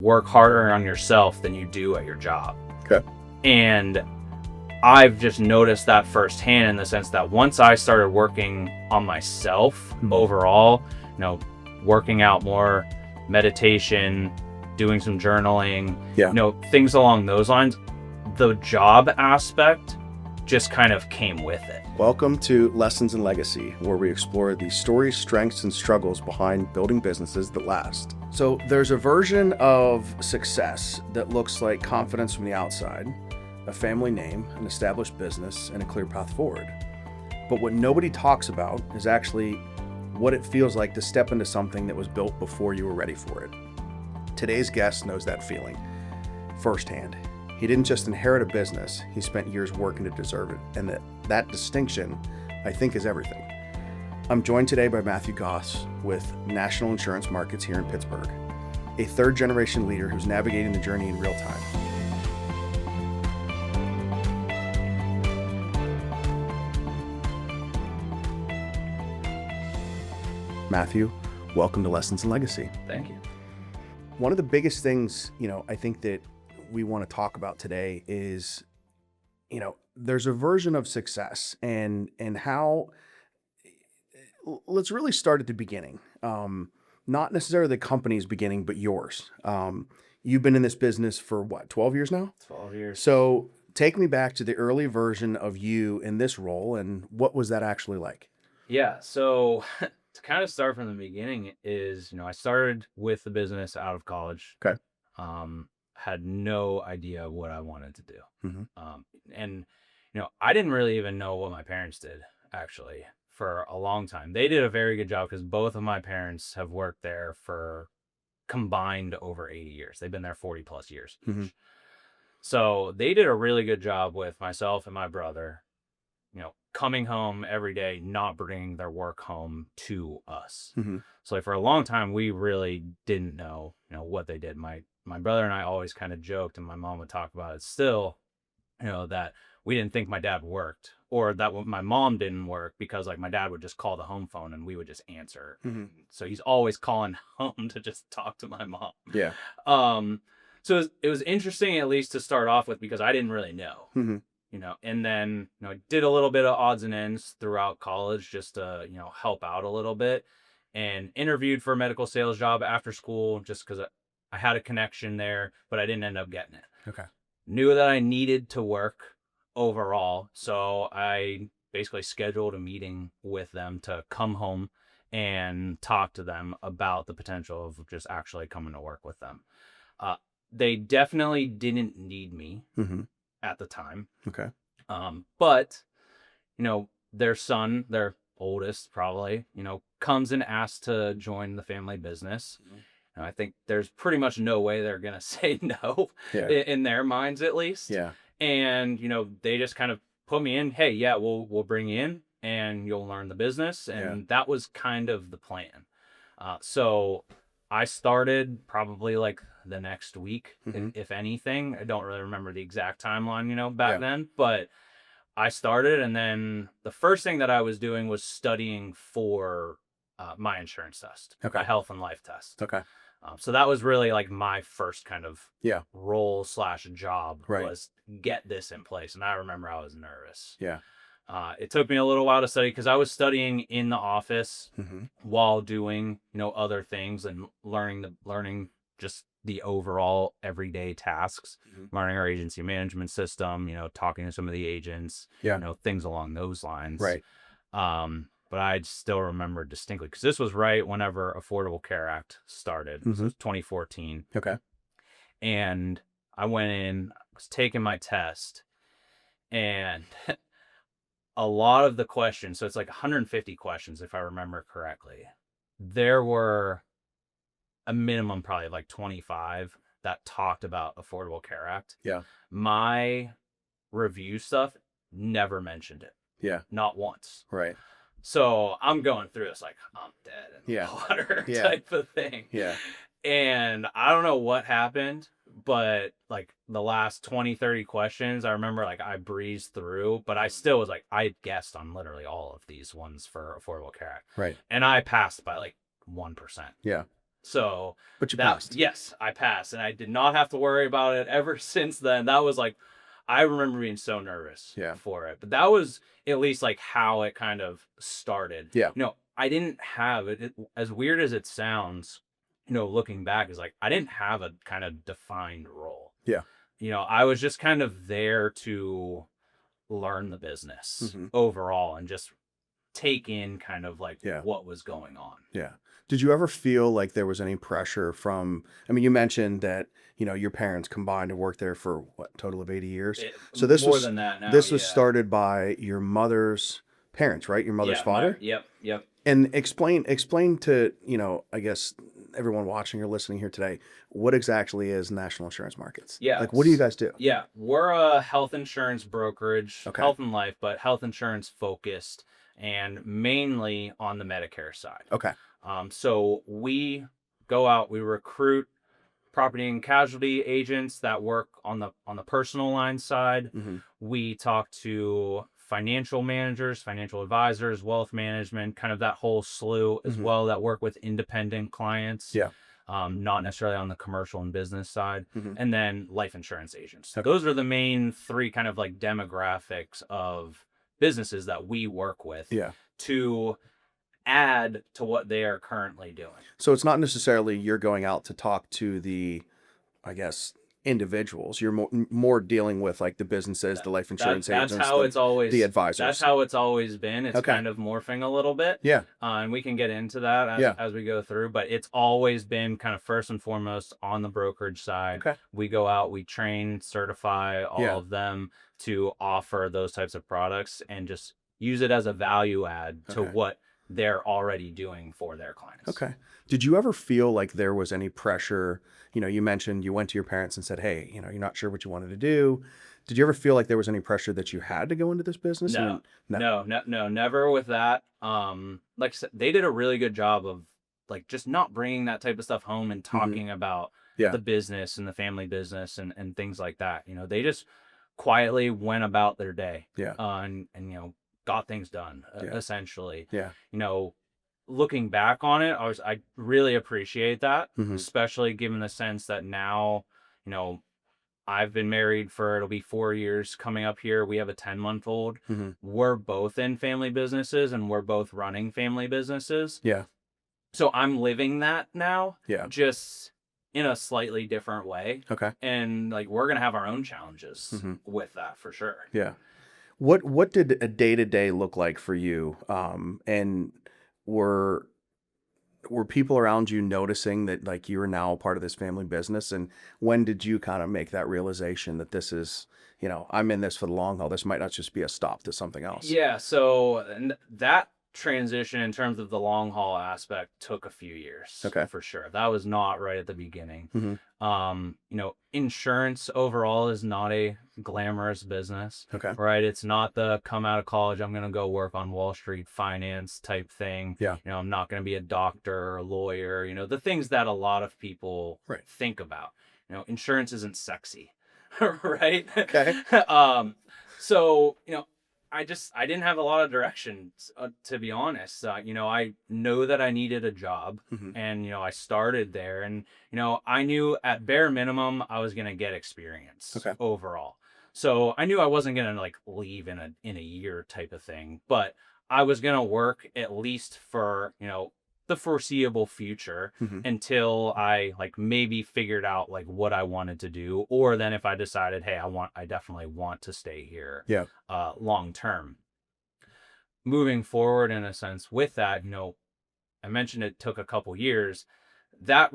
work harder on yourself than you do at your job. Okay. And I've just noticed that firsthand in the sense that once I started working on myself overall, working out more, meditation, doing some journaling, things along those lines, the job aspect just kind of came with it. Welcome to Lessons in Legacy, where we explore the stories, strengths, and struggles behind building businesses that last. So there's a version of success that looks like confidence from the outside, a family name, an established business, and a clear path forward. But what nobody talks about is actually what it feels like to step into something that was built before you were ready for it. Today's guest knows that feeling firsthand. He didn't just inherit a business, he spent years working to deserve it. And that distinction, I think, is everything. I'm joined today by Matthew Gaus with National Insurance Markets here in Pittsburgh, a third-generation leader who's navigating the journey in real time. Matthew, welcome to Lessons in Legacy. Thank you. One of the biggest things, I think that we want to talk about today is, there's a version of success and how, let's really start at the beginning. Not necessarily the company's beginning, but yours. You've been in this business for 12 years now? 12 years. So take me back to the early version of you in this role, and what was that actually like? Yeah. So to kind of start from the beginning is, I started with the business out of college. Okay. Had no idea what I wanted to do. Mm-hmm. And I didn't really even know what my parents did, actually, for a long time. They did a very good job because both of my parents have worked there for combined over 80 years. They've been there 40 plus years. Mm-hmm. So they did a really good job with myself and my brother, coming home every day, not bringing their work home to us. Mm-hmm. So for a long time, we really didn't know, what they did. My brother and I always kind of joked, and my mom would talk about it still, that we didn't think my dad worked, or that my mom didn't work because my dad would just call the home phone and we would just answer. Mm-hmm. So he's always calling home to just talk to my mom. Yeah. So it was interesting, at least to start off with, because I didn't really know. Mm-hmm. And then, I did a little bit of odds and ends throughout college just to, help out a little bit, and interviewed for a medical sales job after school just because I had a connection there, but I didn't end up getting it. Okay. Knew that I needed to work overall. So I basically scheduled a meeting with them to come home and talk to them about the potential of just actually coming to work with them. They definitely didn't need me. Mm-hmm. At the time. Okay. But, their son, their oldest probably, comes and asks to join the family business. Mm-hmm. And I think there's pretty much no way they're going to say no, in their minds at least. Yeah. And, they just kind of put me in, hey, yeah, we'll bring you in and you'll learn the business. And that was kind of the plan. So I started probably the next week, mm-hmm. if anything. I don't really remember the exact timeline, back then, but I started, and then the first thing that I was doing was studying for my insurance test, a health and life test. Okay. So that was really my first kind of role / job, right. was get this in place. And I remember I was nervous. Yeah. It took me a little while to study because I was studying in the office mm-hmm. while doing, other things and learning just the overall everyday tasks, mm-hmm. learning our agency management system, talking to some of the agents, things along those lines. Right. But I still remember distinctly because this was right whenever Affordable Care Act started. Mm-hmm. So it was 2014. Okay. And I went in, was taking my test, and a lot of the questions, so it's 150 questions if I remember correctly, there were a minimum probably 25 that talked about Affordable Care Act. Yeah. My review stuff never mentioned it. Yeah. Not once. Right. So I'm going through this I'm dead in the water type of thing. Yeah. And I don't know what happened, but the last 20, 30 questions, I remember I breezed through, but I still was I guessed on literally all of these ones for Affordable Care Act. Right. And I passed by 1%. Yeah. So But you that, passed. yes, I passed, and I did not have to worry about it ever since then. That was like, I remember being so nervous Yeah. for it, but that was at least like how it kind of started. Yeah. I didn't have it, as weird as it sounds, looking back, is like, I didn't have a kind of defined role. Yeah. I was just kind of there to learn the business Mm-hmm. overall and just take in kind of like Yeah. what was going on. Yeah. Did you ever feel like there was any pressure from, I mean, you mentioned that, your parents combined to work there for what, total of 80 years? So this More was, than that now. this was Yeah. started by your mother's parents, right? Your mother's Yeah, father? Yep. And explain to, I guess everyone watching or listening here today, what exactly is National Insurance Markets? Yeah. Like, what do you guys do? Yeah. We're a health insurance brokerage, Okay. health and life, but health insurance focused and mainly on the Medicare side. Okay. So we go out, we recruit property and casualty agents that work on the personal line side. Mm-hmm. We talk to financial managers, financial advisors, wealth management, kind of that whole slew as Mm-hmm. well, that work with independent clients. Yeah. Not necessarily on the commercial and business side. Mm-hmm. And then life insurance agents. Okay. Those are the main three kind of like demographics of businesses that we work with. Yeah. To add to what they are currently doing. So it's not necessarily you're going out to talk to the, I guess, individuals. You're more dealing with like the businesses, the life insurance agents, that's how it's always, the advisors. That's how it's always been. It's Okay. kind of morphing a little bit. Yeah. And we can get into that as we go through, but it's always been kind of first and foremost on the brokerage side. Okay. We go out, we train, certify all of them to offer those types of products and just use it as a value add to what they're already doing for their clients. Okay. Did you ever feel like there was any pressure? You mentioned you went to your parents and said, hey, you're not sure what you wanted to do. Did you ever feel like there was any pressure that you had to go into this business? No, never with that. Like I said, they did a really good job of like just not bringing that type of stuff home and talking about the business and the family business and things like that. They just quietly went about their day. Yeah. And got things done essentially. Yeah. Looking back on it, I really appreciate that, Mm-hmm. especially given the sense that now, I've been married for, it'll be 4 years coming up here. We have a 10-month-old. Mm-hmm. We're both in family businesses and we're both running family businesses. Yeah. So I'm living that now. Yeah. Just in a slightly different way. Okay. And like, we're going to have our own challenges with that for sure. Yeah. What did a day-to-day look like for you? And were people around you noticing that like you were now a part of this family business? And when did you kind of make that realization that this is, I'm in this for the long haul. This might not just be a stop to something else. Yeah. So that transition in terms of the long haul aspect took a few years. Okay. For sure. That was not right at the beginning. Mm-hmm. Insurance overall is not a glamorous business. Okay. Right. It's not the come out of college, I'm going to go work on Wall Street finance type thing. Yeah. I'm not going to be a doctor or a lawyer, the things that a lot of people think about. Insurance isn't sexy. Right. Okay. So, I didn't have a lot of direction, to be honest. I know that I needed a job and, I started there and, I knew at bare minimum, I was going to get experience overall. So I knew I wasn't going to like leave in a year type of thing, but I was going to work at least for, the foreseeable future until I like maybe figured out like what I wanted to do. Or then if I decided, hey, I definitely want to stay here long term. Moving forward in a sense with that, I mentioned it took a couple years. That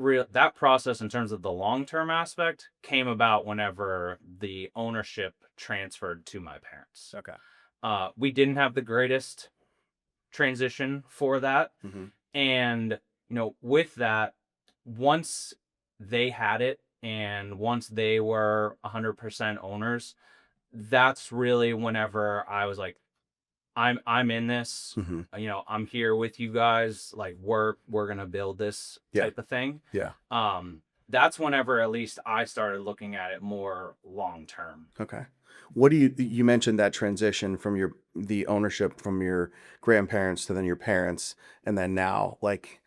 process in terms of the long-term aspect came about whenever the ownership transferred to my parents. Okay. We didn't have the greatest transition for that. And, with that, once they had it and once they were 100% owners, that's really whenever I was like, I'm in this, I'm here with you guys. Like we're going to build this type of thing. Yeah. That's whenever at least I started looking at it more long-term. Okay. What do you mentioned that transition from the ownership from your grandparents to then your parents, and then now, like,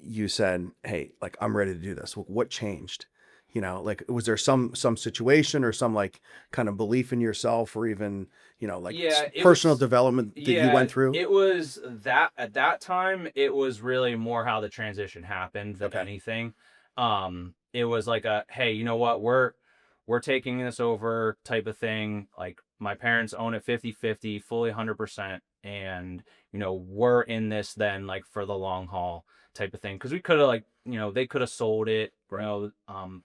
you said, hey, like, I'm ready to do this? What changed? Like, was there some situation or some like kind of belief in yourself, or even, like Yeah, it personal was. development that you Yeah, went through? it was that at that time, it was really more how the transition happened than Okay. anything. It was like a, hey, you know what, we're taking this over type of thing. Like my parents own it 50/50, fully 100%, and we're in this then like for the long haul type of thing. Because we could have like, they could have sold it, Right.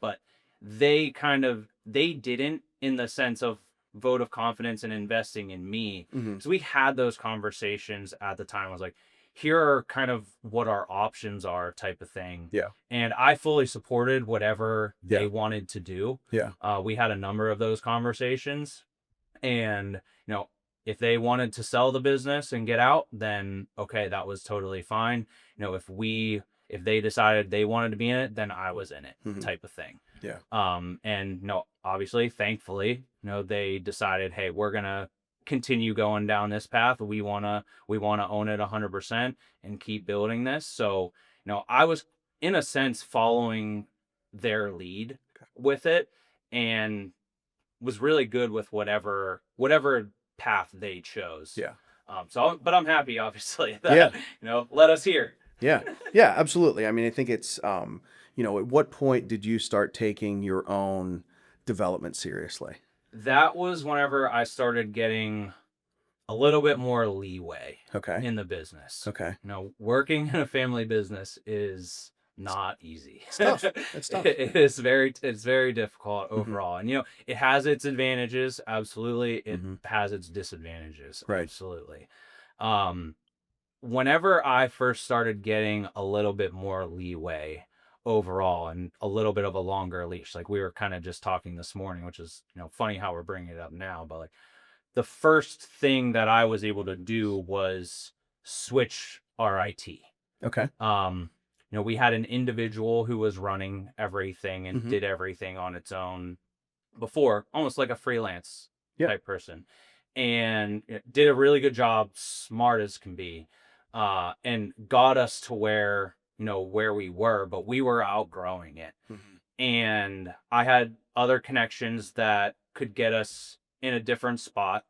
but they didn't, in the sense of vote of confidence and investing in me. Hmm. So we had those conversations at the time. I was like, here are kind of what our options are type of thing. Yeah. And I fully supported whatever they Yeah. wanted to do. Yeah. We had a number of those conversations. And, if they wanted to sell the business and get out, then okay, that was totally fine. If they decided they wanted to be in it, then I was in it, Hmm. type of thing. Yeah. And obviously, thankfully, they decided, hey, we're gonna continue going down this path. We wanna own it 100% and keep building this. So, I was in a sense following their lead with it, and was really good with whatever path they chose. Yeah. But I'm happy, obviously, Yeah. that let us hear. Yeah. Yeah, absolutely. I mean, I think it's, at what point did you start taking your own development seriously? That was whenever I started getting a little bit more leeway Okay. in the business. Okay. Working in a family business is not easy. It's tough. It's tough. It's very difficult Hmm. overall. And it has its advantages, absolutely. It Hmm. has its disadvantages, Right. absolutely. Um, Whenever I first started getting a little bit more leeway overall and a little bit of a longer leash, like we were kind of just talking this morning, which is, funny how we're bringing it up now, but like the first thing that I was able to do was switch our IT. Okay. We had an individual who was running everything and Hmm. did everything on its own before, almost like a freelance Yeah. type person, and did a really good job, smart as can be, and got us to where we were, but we were outgrowing it. Hmm. And I had other connections that could get us in a different spot.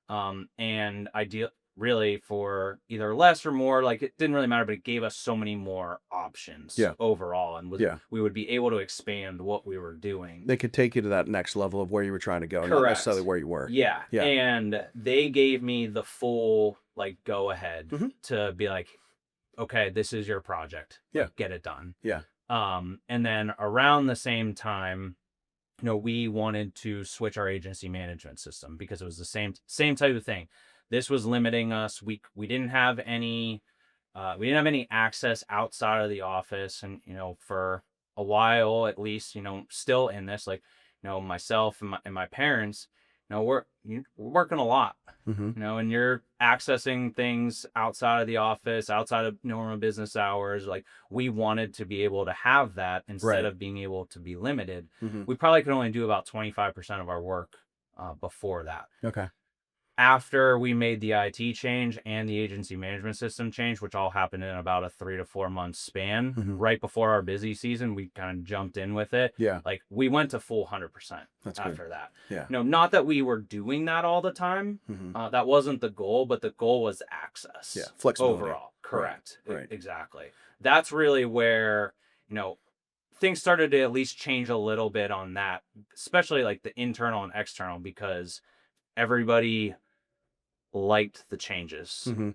And ideal really for either less or more, like it didn't really matter, but it gave us so many more options Yeah. overall, and Yeah. we would be able to expand what we were doing. They could take you to that next level of where you were trying to go, not necessarily Correct. where you were. Yeah. Yeah. And they gave me the full like go ahead Hmm. to be like, okay, this is your project. Yeah. Like, get it done. Yeah. And then around the same time, we wanted to switch our agency management system because it was the same type of thing. This was limiting us. We didn't have any access outside of the office, and for a while at least, still in this, like, myself and my parents, we're working a lot, Hmm. and you're accessing things outside of the office, outside of normal business hours. Like, we wanted to be able to have that instead Right. of being able to be limited. Hmm. We probably could only do about 25% of our work before that. Okay. After we made the IT change and the agency management system change, which all happened in about a 3 to 4 month span, Hmm. right before our busy season, we kind of jumped in with it. Yeah. Like, we went to full 100% That's after good. that. Yeah. Not that we were doing that all the time. Hmm. That wasn't the goal, but the goal was access. Yeah. Flexibility. Overall. Correct. Right. Exactly. That's really where, things started to at least change a little bit on that, especially like the internal and external, because everybody liked the changes, Hmm.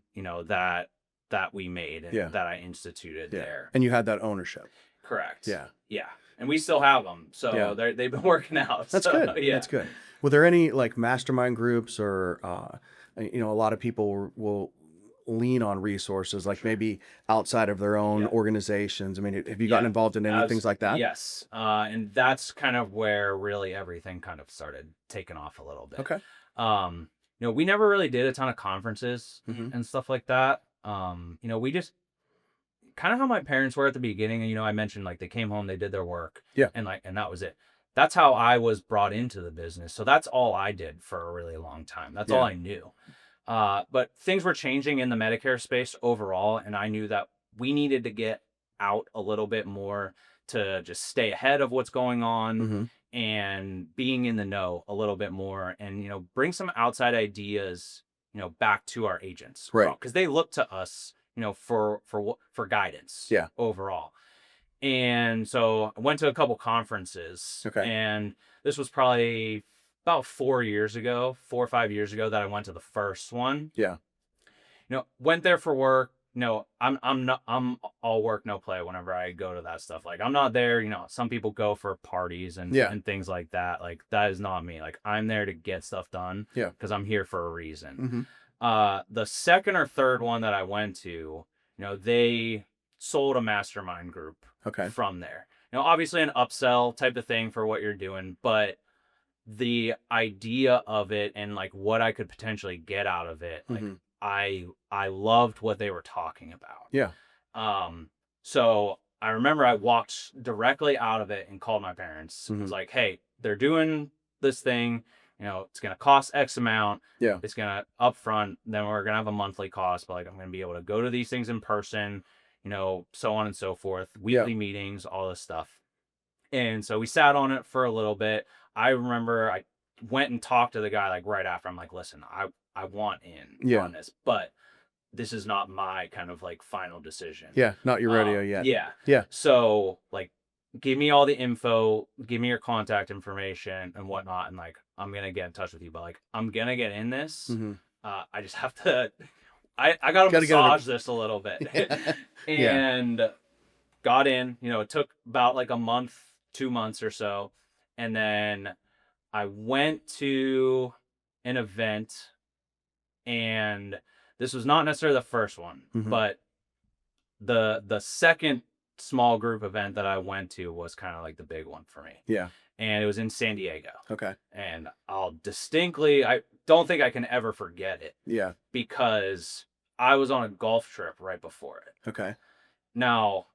that we made and Yeah. that I instituted Yeah. there. And you had that ownership. Correct. Yeah. Yeah. And we still have them. So Yeah. they've been working out. That's So, good. yeah. That's good. Were there any like mastermind groups or, a lot of people will lean on resources, like maybe outside of their own Yeah. organizations? I mean, have you gotten Yeah. involved in any things like that? Yes. And that's kind of where really everything kind of started taking off a little bit. Okay. We never really did a ton of conferences Hmm. and stuff like that. We just kind of how my parents were at the beginning. And, I mentioned like they came home, they did their work. Yeah. And that was it. That's how I was brought into the business. So that's all I did for a really long time. That's all Yeah. I knew. But things were changing in the Medicare space overall. And I knew that we needed to get out a little bit more to just stay ahead of what's going on Mm-hmm. and being in the know a little bit more, and bring some outside ideas back to our agents, Right. because they look to us for guidance Yeah. overall. And so I went to a couple conferences. Okay. And this was probably about 4 or 5 years ago that I went to the first one. Yeah. Went there for work. I'm all work, no play whenever I go to that stuff. Like, I'm not there, some people go for parties and Yeah. and things like that. Like, that is not me. Like, I'm there to get stuff done. Yeah. Because I'm here for a reason. Mm-hmm. The second or third one that I went to, they sold a mastermind group Okay. from there. Obviously an upsell type of thing for what you're doing, but the idea of it and like what I could potentially get out of it, like, Mm-hmm. I loved what they were talking about. Yeah. So I remember I walked directly out of it and called my parents. I was like, hey, they're doing this thing, it's going to cost X amount. Yeah. It's going to upfront, then we're going to have a monthly cost, but like, I'm going to be able to go to these things in person, so on and so forth, weekly meetings, all this stuff. And so we sat on it for a little bit. I remember I went and talked to the guy like right after. I'm like, listen, I want in on this, but this is not my kind of like final decision. Yeah. Not your rodeo yet. Yeah. Yeah. So like, give me all the info, give me your contact information and whatnot. And like, I'm going to get in touch with you, but like, I'm going to get in this. Mm-hmm. I just have to, I got to massage this a little bit. And got in, it took about like a month, 2 months or so. And then I went to an event, and this was not necessarily the first one, but the second small group event that I went to was kind of like the big one for me. Yeah. And it was in San Diego. Okay. And I don't think I can ever forget it. Yeah. Because I was on a golf trip right before it. Okay. Now,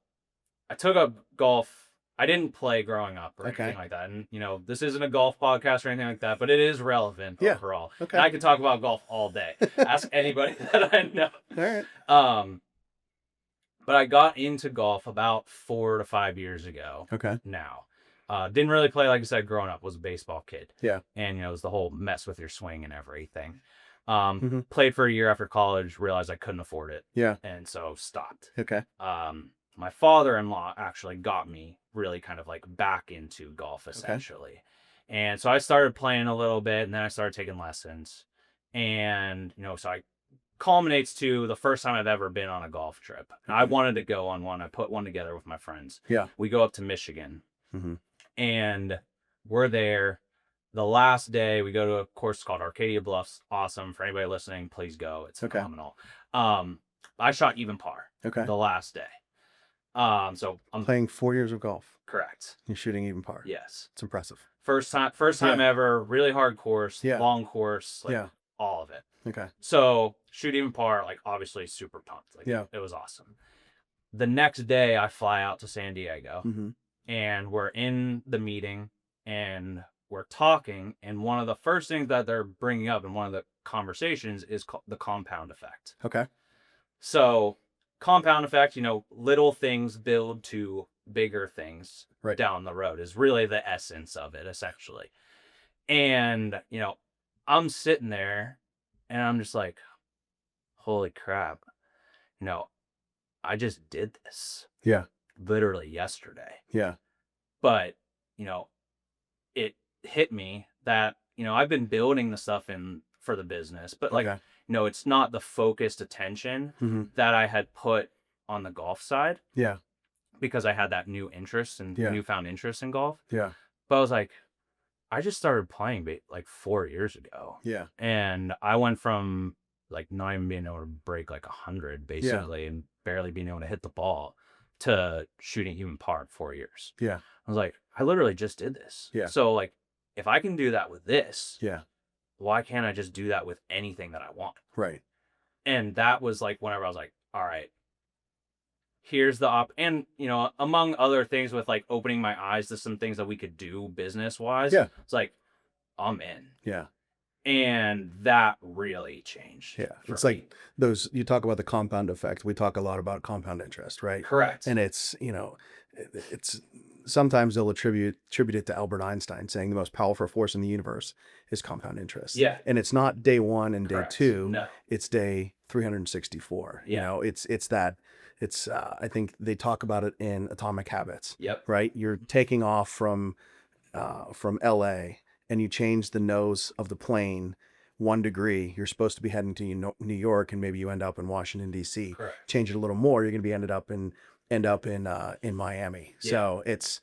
I took up golf. I didn't play growing up or anything like that. And, this isn't a golf podcast or anything like that, but it is relevant overall. Okay. And I could talk about golf all day. Ask anybody that I know. All right. But I got into golf about 4 to 5 years ago. Okay. Now. Didn't really play, like I said, growing up. Was a baseball kid. Yeah. And, it was the whole mess with your swing and everything. Played for a year after college, realized I couldn't afford it. Yeah. And so stopped. Okay. My father-in-law actually got me really kind of like back into golf essentially. Okay. And so I started playing a little bit, and then I started taking lessons. And, so I culminates to the first time I've ever been on a golf trip. I wanted to go on one. I put one together with my friends. Yeah. We go up to Michigan, and we're there. The last day, we go to a course called Arcadia Bluffs. Awesome. For anybody listening, please go. It's phenomenal. I shot even par the last day. So I'm playing 4 years of golf. Correct. You're shooting even par. Yes. It's impressive. First time ever, really hard course, long course, all of it. Okay. So shoot even par, like obviously super pumped. Like it was awesome. The next day I fly out to San Diego, and we're in the meeting and we're talking, and one of the first things that they're bringing up in one of the conversations is the compound effect. Okay. So compound effect, little things build to bigger things down the road is really the essence of it, essentially. And, I'm sitting there and I'm just like, holy crap, I just did this. Yeah. Literally yesterday. Yeah. But, it hit me that, I've been building the stuff for the business, but it's not the focused attention that I had put on the golf side. Yeah. Because I had that new interest and newfound interest in golf. Yeah. But I was like, I just started playing like 4 years ago. Yeah. And I went from like not even being able to break like 100 basically and barely being able to hit the ball to shooting even par in 4 years. Yeah. I was like, I literally just did this. Yeah. So like, if I can do that with this, yeah, why can't I just do that with anything that I want? Right. And that was like, whenever I was like, all right, here's the and among other things with like opening my eyes to some things that we could do business wise. Yeah. It's like, I'm in. Yeah. And that really changed. Yeah. for It's me. like those, you talk about the compound effect. We talk a lot about compound interest, right? Correct. And it's, it's sometimes they'll attribute it to Albert Einstein saying the most powerful force in the universe is compound interest. Yeah. And it's not day one and day Correct. two. No. It's day 364. Yeah. It's that, I think they talk about it in Atomic Habits, Yep. right? You're taking off from LA and you change the nose of the plane 1 degree. You're supposed to be heading to New York, and maybe you end up in Washington D.C. Correct. Change it a little more, you're going to be end up in Miami. Yeah. So it's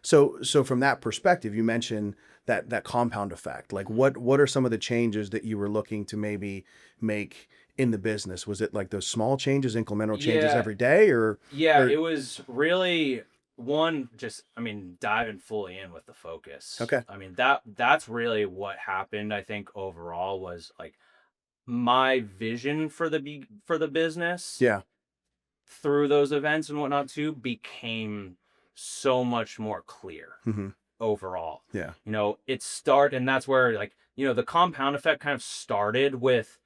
so from that perspective, you mentioned that compound effect. Like what are some of the changes that you were looking to maybe make in the business? Was it like those small changes, incremental changes Yeah. every day, or Yeah, or- it was really diving fully in with the focus. Okay. I mean, that's really what happened. I think overall was like my vision for the business yeah, through those events and whatnot too became so much more clear mm-hmm. overall. yeah, And that's where like, the compound effect kind of started with,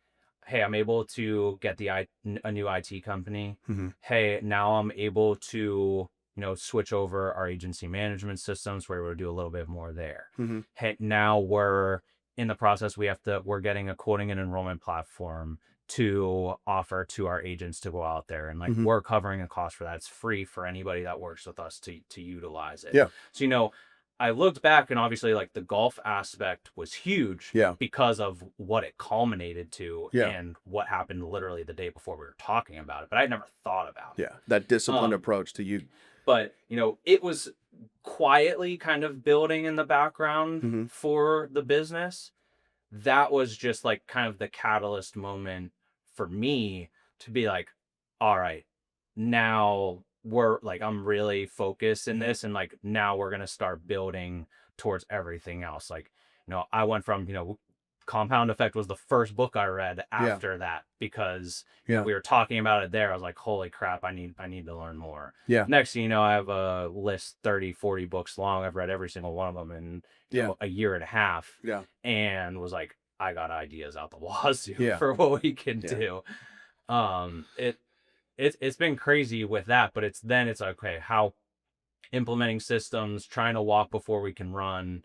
hey, I'm able to get a new IT company. mm-hmm. Hey, now I'm able to, switch over our agency management systems where we'll do a little bit more there. Mm-hmm. Hey, now we're in the process. We're getting a quoting and enrollment platform to offer to our agents to go out there, and like Mhm. we're covering a cost for that. It's free for anybody that works with us to utilize it. Yeah. So, I looked back, and obviously like the golf aspect was huge Yeah. because of what it culminated to Yeah. and what happened literally the day before we were talking about it, but I never thought about it. Yeah, that disciplined Um, approach to you. But, it was quietly kind of building in the background Mhm. for the business. That was just like kind of the catalyst moment for me to be like, all right, now we're like, I'm really focused in this, and like now we're going to start building towards everything else. Like, I went from, Compound Effect was the first book I read after that because Yeah. we were talking about it there. I was like, holy crap, I need to learn more. Yeah. Next thing you know, I have a list 30, 40 books long. I've read every single one of them in a year and a half. Yeah. And was like, I got ideas out the wazoo Yeah. for what we can Yeah. do. It's been crazy with that, but it's like, okay, how implementing systems, trying to walk before we can run,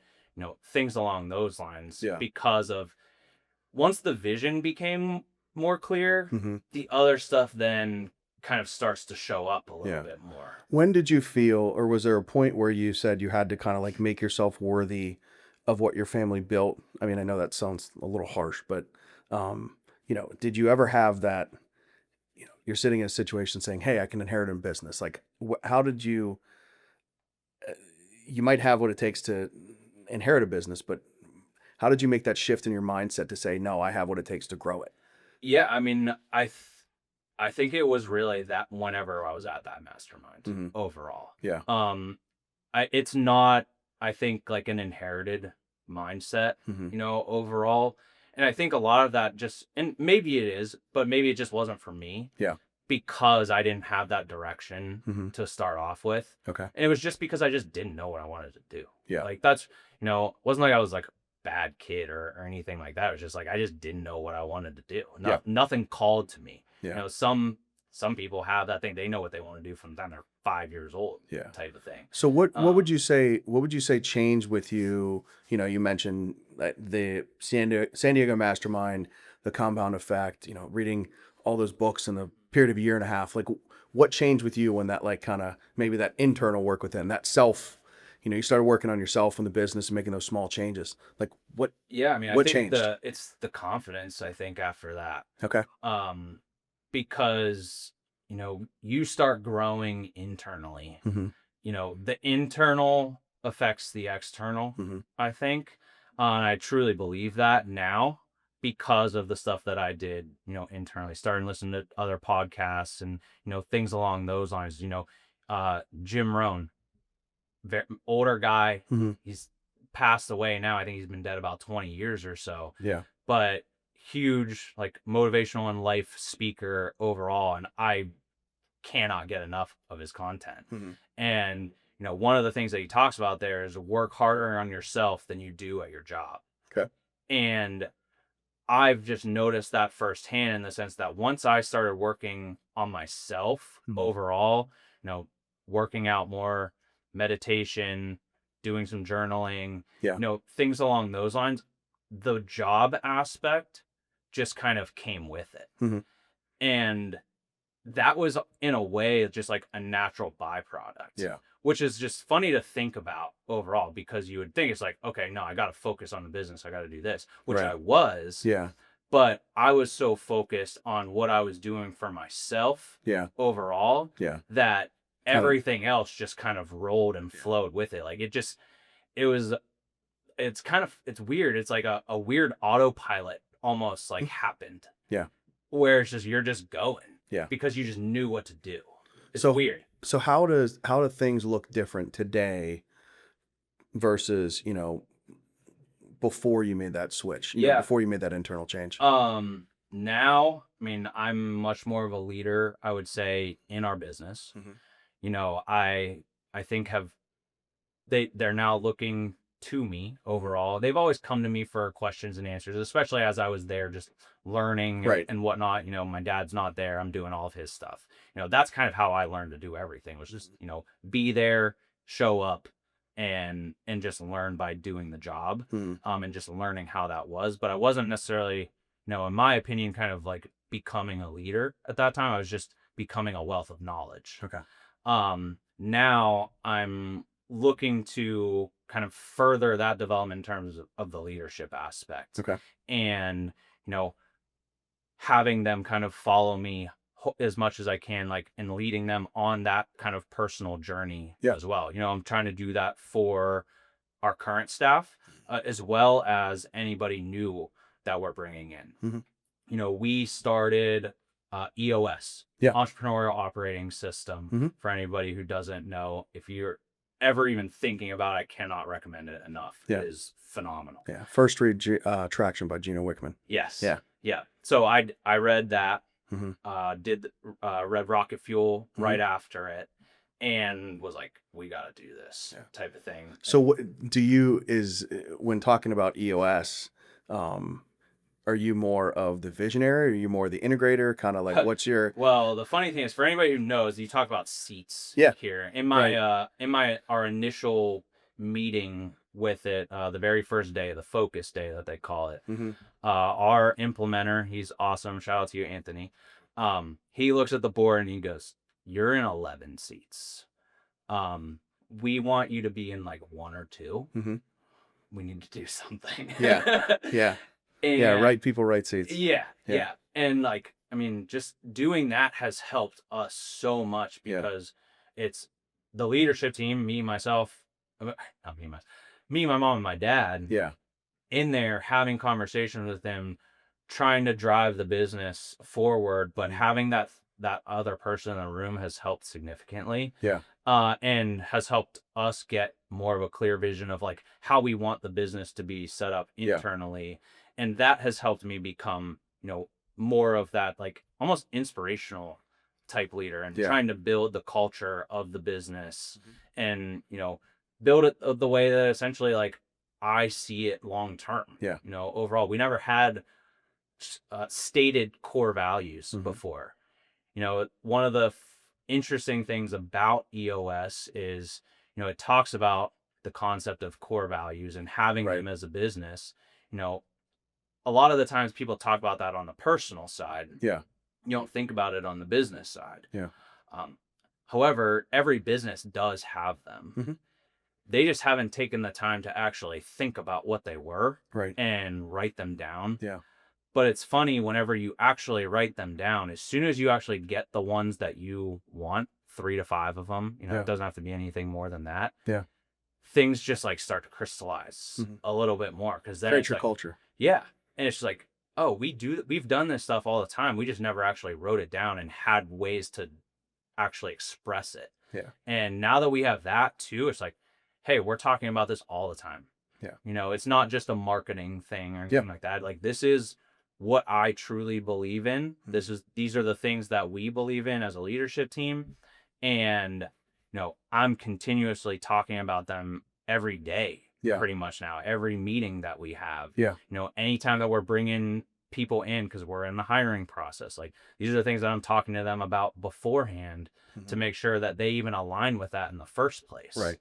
things along those lines. Yeah. Because of once the vision became more clear, Mm-hmm. the other stuff then kind of starts to show up a little Yeah. bit more. When did you feel, or was there a point where you said you had to kind of like make yourself worthy of what your family built? I mean, I know that sounds a little harsh, but, did you ever have that, you're sitting in a situation saying, hey, I can inherit a business. Like, how did you might have what it takes to inherit a business, but how did you make that shift in your mindset to say, no, I have what it takes to grow it? Yeah, I mean, I think it was really that whenever I was at that mastermind Mhm. overall. Yeah. It's not, I think, like an inherited mindset, Mhm. overall. And I think a lot of that and maybe it is, but maybe it just wasn't for me. Yeah. Because I didn't have that direction Mhm. to start off with. Okay. And it was just because I just didn't know what I wanted to do. Yeah. Like that's, wasn't like I was like a bad kid or anything like that. It was just like, I just didn't know what I wanted to do. Nothing called to me. Yeah. Some people have that thing. They know what they want to do from the time they're 5 years old. Yeah. Type of thing. So what would you say changed with you? You mentioned the San Diego Mastermind, the Compound Effect, reading all those books in the period of a year and a half. Like what changed with you when that like kind of maybe that internal work within that self, you started working on yourself in the business and making those small changes. Like what? Yeah, I mean, what I think changed? it's the confidence, I think, after that. Okay. Because you start growing internally. Mm-hmm. The internal affects the external. Mhm. I think, and I truly believe that now because of the stuff that I did, internally. Starting listening to other podcasts and things along those lines. Jim Rohn, older guy. Mhm. He's passed away now. I think he's been dead about 20 years or so. Yeah. But huge like motivational and life speaker overall, and I cannot get enough of his content. Mhm. And one of the things that he talks about there is work harder on yourself than you do at your job. Okay. And I've just noticed that firsthand in the sense that once I started working on myself overall, working out more, meditation, doing some journaling, Yeah. things along those lines, the job aspect just kind of came with it. Mhm. And that was in a way just like a natural byproduct. Yeah. Which is just funny to think about overall, because you would think it's like, okay, no, I got to focus on the business. I got to do this, which Right. I was. Yeah. But I was so focused on what I was doing for myself Yeah. overall Yeah. that everything else just kind of rolled and flowed with it. Like it's weird. It's like a weird autopilot almost like happened. Yeah. Where it's just, you're just going. Yeah. Because you just knew what to do. It's So weird. So how do things look different today versus, before you made that switch, before you made that internal change? Now, I mean, I'm much more of a leader, I would say, in our business. I think they're now looking to me overall. They've always come to me for questions and answers, especially as I was there just learning and whatnot. My dad's not there. I'm doing all of his stuff. That's kind of how I learned to do everything, was just, be there, show up, and just learn by doing the job, and just learning how that was. But I wasn't necessarily, in my opinion, kind of like becoming a leader at that time. I was just becoming a wealth of knowledge. Okay. Now I'm looking to kind of further that development in terms of the leadership aspect. Okay. And, having them kind of follow me as much as I can, like, and leading them on that kind of personal journey as well. I'm trying to do that for our current staff, as well as anybody new that we're bringing in. We started EOS, Entrepreneurial Operating System. For anybody who doesn't know, if you're ever even thinking about it, I cannot recommend it enough. It is phenomenal. Yeah. First Read Traction by Gino Wickman. Yes. Yeah. So I read that, read Rocket Fuel right after it, and was like, we got to do this type of thing. So what when talking about EOS, are you more of the visionary? Are you more the integrator? Kind of like, what's your... Well, the funny thing is, for anybody who knows, you talk about seats here. In our initial meeting with it, the very first day, the focus day that they call it, our implementer, he's awesome. Shout out to you, Anthony. He looks at the board and he goes, "You're in 11 seats. We want you to be in like 1 or 2. We need to do something." And, right people, right seats. Yeah. And like, I mean, just doing that has helped us so much, because it's the leadership team, me, my mom, and my dad. In there having conversations with them, trying to drive the business forward, but having that other person in the room has helped significantly. And has helped us get more of a clear vision of like how we want the business to be set up internally. And that has helped me become, more of that like almost inspirational type leader, and trying to build the culture of the business, and, build it the way that essentially like I see it long term. Overall, we never had stated core values before. One of the interesting things about EOS is, it talks about the concept of core values and having them as a business. A lot of the times people talk about that on the personal side. You don't think about it on the business side. However, every business does have them. They just haven't taken the time to actually think about what they were and write them down. But it's funny, whenever you actually write them down, as soon as you actually get the ones that you want, 3 to 5 of them, it doesn't have to be anything more than that. Things just like start to crystallize a little bit more, because then it's your like, culture. And it's like, oh, we've done this stuff all the time. We just never actually wrote it down and had ways to actually express it. And now that we have that too, it's like, hey, we're talking about this all the time. It's not just a marketing thing or anything like that. Like, this is what I truly believe in. These are the things that we believe in as a leadership team. And, I'm continuously talking about them every day Yeah. pretty much now. Every meeting that we have, Yeah. anytime that we're bringing people in, because we're in the hiring process, like these are the things that I'm talking to them about beforehand to make sure that they even align with that in the first place. Right.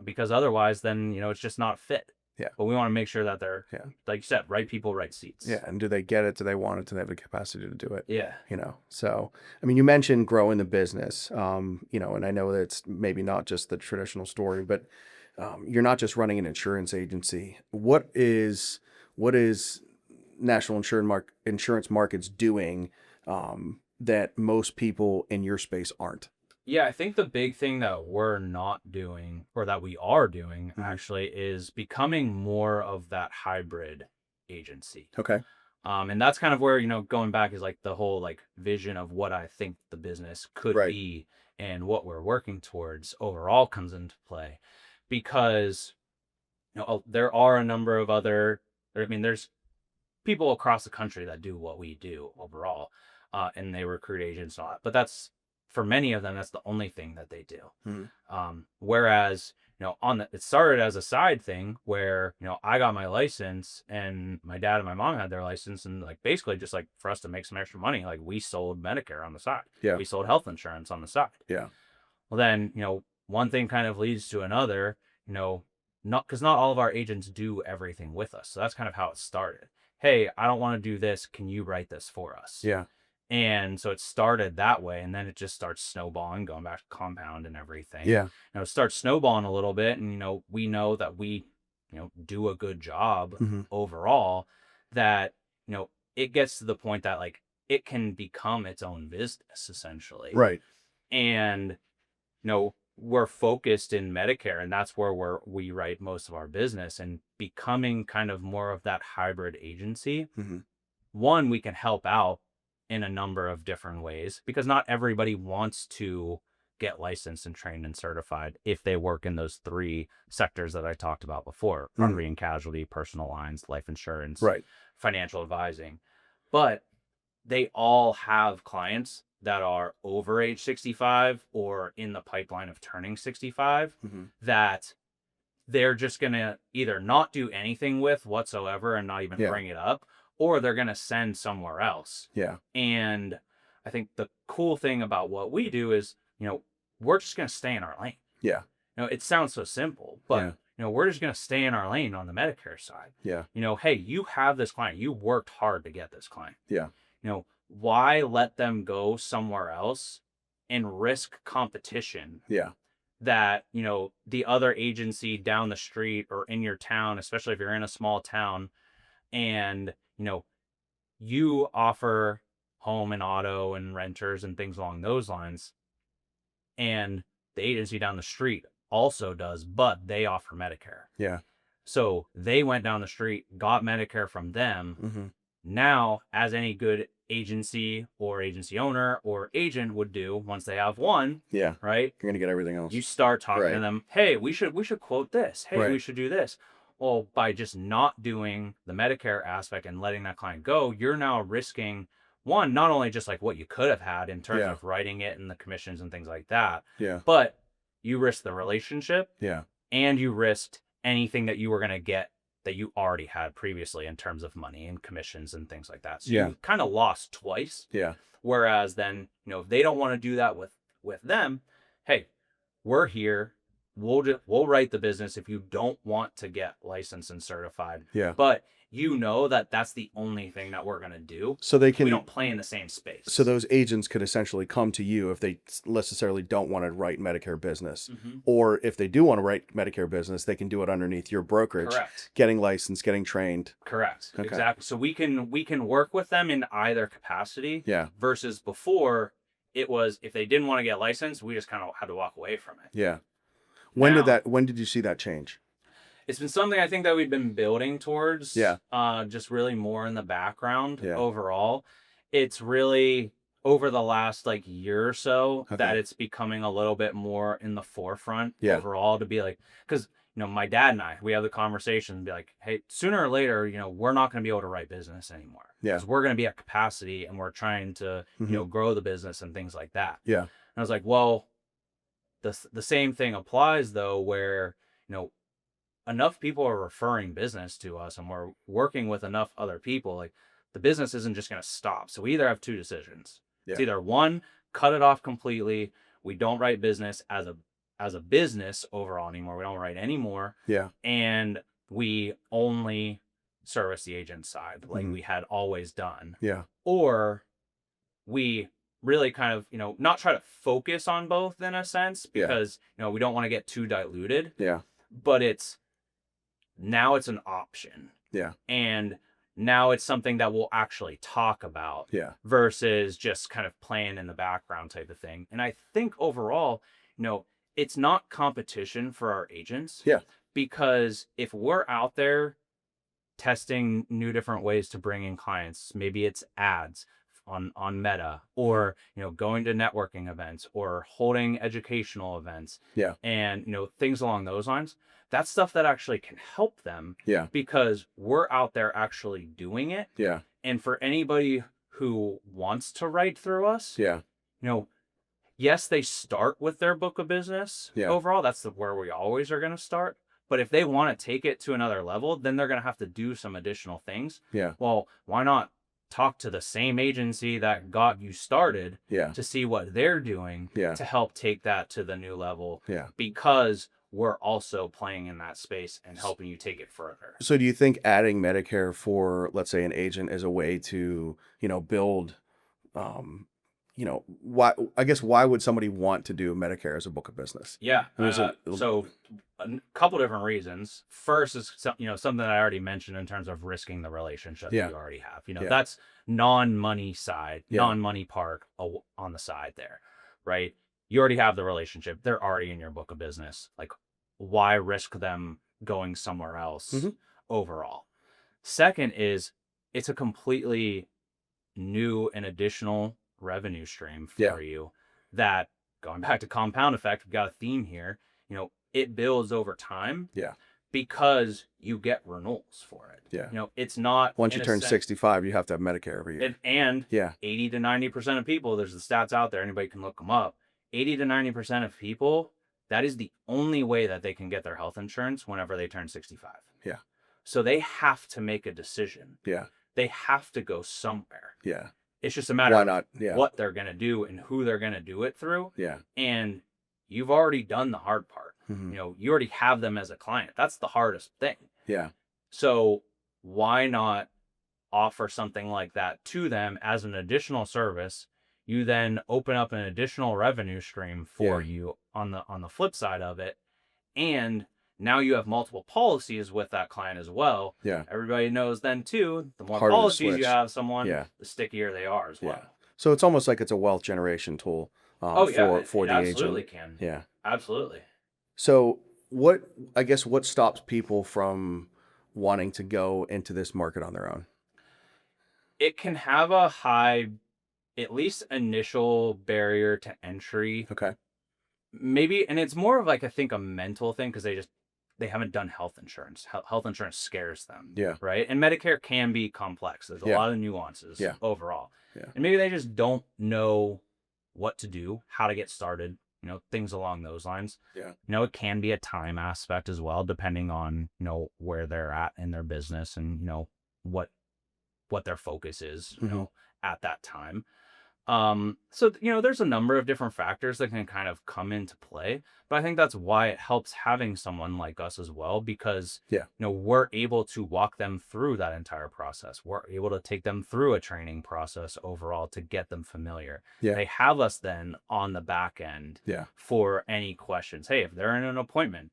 Because otherwise, then, it's just not fit. Yeah. But we want to make sure that they're, like you said, right people, right seats. Yeah. And do they get it? Do they want it? Do they have the capacity to do it? Yeah. So, I mean, you mentioned growing the business, and I know that it's maybe not just the traditional story, but you're not just running an insurance agency. What is national insurance markets doing that most people in your space aren't? Yeah, I think the big thing that we're not doing, or that we are doing actually, is becoming more of that hybrid agency. Okay. And that's kind of where, going back is like the whole like vision of what I think the business could be and what we're working towards overall comes into play. Because, there are a number of there's people across the country that do what we do overall, and they recruit agents and all that. But that's, for many of them, that's the only thing that they do. Whereas, it started as a side thing where, I got my license and my dad and my mom had their license, and like basically just like for us to make some extra money, like we sold Medicare on the side. Yeah. We sold health insurance on the side. Yeah. Well, then, one thing kind of leads to another, because not all of our agents do everything with us. So that's kind of how it started. Hey, I don't want to do this. Can you write this for us? Yeah. And so it started that way, and then it just starts snowballing, going back to compound and everything. Yeah. It starts snowballing a little bit, and we know that we do a good job overall, that it gets to the point that like it can become its own business essentially. Right. And we're focused in Medicare, and that's where we write most of our business, and becoming kind of more of that hybrid agency. One, we can help out in a number of different ways, because not everybody wants to get licensed and trained and certified if they work in those three sectors that I talked about before: property and casualty, personal lines, life insurance, financial advising. But they all have clients that are over age 65 or in the pipeline of turning 65 that they're just going to either not do anything with whatsoever and not even bring it up, or they're going to send somewhere else. Yeah. And I think the cool thing about what we do is, we're just going to stay in our lane. Yeah. It sounds so simple, but, we're just going to stay in our lane on the Medicare side. Yeah. Hey, you have this client. You worked hard to get this client. Yeah. Why let them go somewhere else and risk competition? Yeah. That, the other agency down the street or in your town, especially if you're in a small town, and you offer home and auto and renters and things along those lines, and the agency down the street also does, but they offer Medicare. Yeah. So they went down the street, got Medicare from them. Now, as any good agency or agency owner or agent would do, once they have one, right, you're gonna get everything else. You start talking to them. Hey, we should quote this. Hey, we should do this. Well, by just not doing the Medicare aspect and letting that client go, you're now risking, one, not only just like what you could have had in terms of writing it and the commissions and things like that, but you risk the relationship, and you risked anything that you were going to get that you already had previously in terms of money and commissions and things like that. So you kind of lost twice. Whereas then, if they don't want to do that with them, hey, we're here. We'll write the business if you don't want to get licensed and certified. But that's the only thing that we're going to do. So we don't play in the same space. So those agents could essentially come to you if they necessarily don't want to write Medicare business, or if they do want to write Medicare business, they can do it underneath your brokerage. Correct. Getting licensed, getting trained. Correct. Okay. Exactly. So we can work with them in either capacity. Versus before, it was if they didn't want to get licensed, we just kind of had to walk away from it. When did you see that change? It's been something I think that we've been building towards. Just really more in the background overall. It's really over the last year or so that it's becoming a little bit more in the forefront overall, to be like, because my dad and I, we have the conversation and be like, hey, sooner or later, we're not going to be able to write business anymore. Because we're going to be at capacity and we're trying to, grow the business and things like that. And I was like, well, the same thing applies though, where, enough people are referring business to us and we're working with enough other people, like the business isn't just going to stop. So we either have two decisions. It's either one, cut it off completely. We don't write business as a business overall anymore. We don't write anymore. Yeah. And we only service the agent side like we had always done. Yeah. Or we really kind of, not try to focus on both in a sense because, we don't want to get too diluted. Yeah. But now it's an option. Yeah. And now it's something that we'll actually talk about versus just kind of playing in the background type of thing. And I think overall, it's not competition for our agents. Yeah. Because if we're out there testing new different ways to bring in clients, maybe it's ads on Meta or, going to networking events or holding educational events and, things along those lines. That's stuff that actually can help them because we're out there actually doing it. Yeah. And for anybody who wants to write through us, yes, they start with their book of business overall. That's where we always are going to start. But if they want to take it to another level, then they're going to have to do some additional things. Yeah. Well, why not talk to the same agency that got you started to see what they're doing to help take that to the new level? Yeah. Because we're also playing in that space and helping you take it further. So do you think adding Medicare for, let's say, an agent is a way to, build, why would somebody want to do Medicare as a book of business? Yeah. So a couple different reasons. First is, something that I already mentioned in terms of risking the relationship that you already have. That's non-money side, non-money part on the side there, right? You already have the relationship. They're already in your book of business. Like, why risk them going somewhere else overall? Second is it's a completely new and additional revenue stream for you that, going back to compound effect, we've got a theme here, it builds over time because you get renewals for it. It's not, once you turn 65, you have to have Medicare every year. And 80 to 90% of people, there's the stats out there, anybody can look them up, 80 to 90% of people, that is the only way that they can get their health insurance whenever they turn 65. Yeah. So they have to make a decision. Yeah. They have to go somewhere. Yeah. It's just a matter of Yeah. what they're going to do and who they're going to do it through. Yeah. And you've already done the hard part. You already have them as a client. That's the hardest thing. Yeah. So why not offer something like that to them as an additional service? You then open up an additional revenue stream for you on the flip side of it. And now you have multiple policies with that client as well. Yeah. Everybody knows then too, the more Harder to policies switch. you have someone, the stickier they are as well. Yeah. So it's almost like it's a wealth generation tool for the agent. Absolutely can. Yeah. Absolutely. So what stops people from wanting to go into this market on their own? It can have a high, at least initial barrier to entry. Okay. Maybe, and it's more of like, I think, a mental thing because they haven't done health insurance. Health insurance scares them. Yeah. Right. And Medicare can be complex. There's a lot of nuances overall. Yeah. And maybe they just don't know what to do, how to get started, things along those lines. Yeah. It can be a time aspect as well, depending on, where they're at in their business and, what their focus is, at that time. So, there's a number of different factors that can kind of come into play, but I think that's why it helps having someone like us as well, because, we're able to walk them through that entire process. We're able to take them through a training process overall to get them familiar. Yeah. They have us then on the back end for any questions. Hey, if they're in an appointment,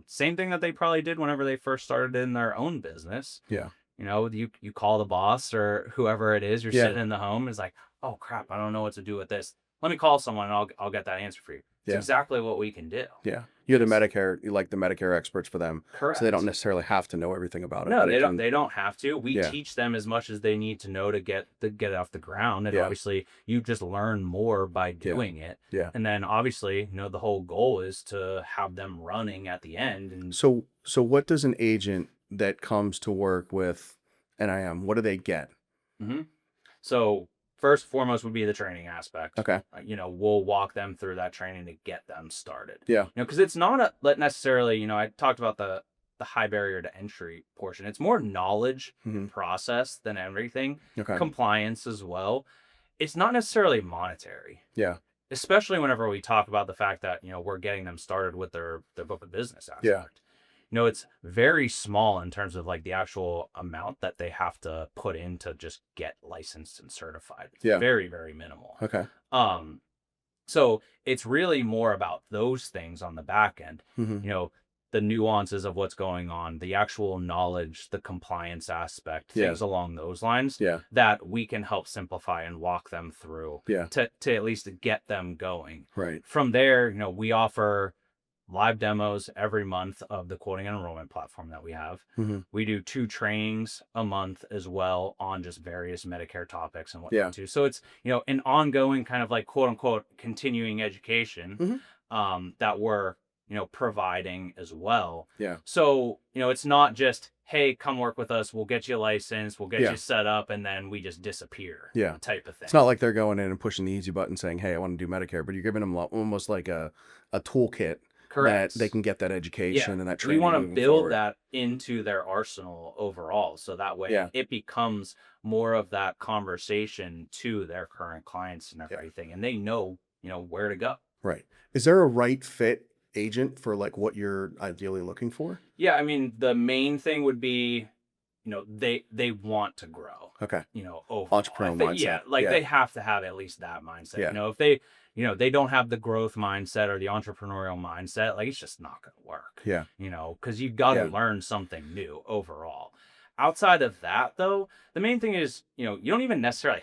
same thing that they probably did whenever they first started in their own business. Yeah. You call the boss or whoever it is, you're sitting in the home, is like, oh crap, I don't know what to do with this. Let me call someone and I'll get that answer for you. It's exactly what we can do. Yeah. You're the Medicare experts for them. Correct. So they don't necessarily have to know everything about it. No, they don't have to. We teach them as much as they need to know to get it off the ground. And obviously you just learn more by doing it. Yeah. And then obviously, the whole goal is to have them running at the end. And so what does an agent that comes to work with NIM, what do they get? So first and foremost would be the training aspect. Okay. We'll walk them through that training to get them started. Yeah. Because it's not necessarily, I talked about the high barrier to entry portion. It's more knowledge Hmm. process than everything. Okay. Compliance as well. It's not necessarily monetary, Yeah. especially whenever we talk about the fact that, we're getting them started with their book of business aspect. Yeah. It's very small in terms of like the actual amount that they have to put in to just get licensed and certified. It's Yeah. very, very minimal. Okay. So it's really more about those things on the back end, Hmm. the nuances of what's going on, the actual knowledge, the compliance aspect, things along those lines Yeah. that we can help simplify and walk them through Yeah. to at least get them going. Right. From there, we offer live demos every month of the quoting and enrollment platform that we have. Hmm. We do 2 trainings a month as well on just various Medicare topics and whatnot Yeah. too. So it's, an ongoing kind of like quote unquote continuing education that we're, providing as well. Yeah. So, it's not just, hey, come work with us. We'll get you licensed. We'll get Yeah. you set up. And then we just disappear. Yeah. Type of thing. It's not like they're going in and pushing the easy button saying, hey, I want to do Medicare, but you're giving them almost like a toolkit. Correct. That they can get that education and that training. We want to moving build forward. that into their arsenal overall. So that way it becomes more of that conversation to their current clients and everything. And they know, where to go. Right. Is there a right fit agent for like what you're ideally looking for? Yeah. I mean, the main thing would be, they want to grow. Okay. Overall. Entrepreneurial mindset. They have to have at least that mindset. Yeah. If they, they don't have the growth mindset or the entrepreneurial mindset, like it's just not going to work. Yeah. Because you've got to learn something new overall. Outside of that, though, the main thing is, you don't even necessarily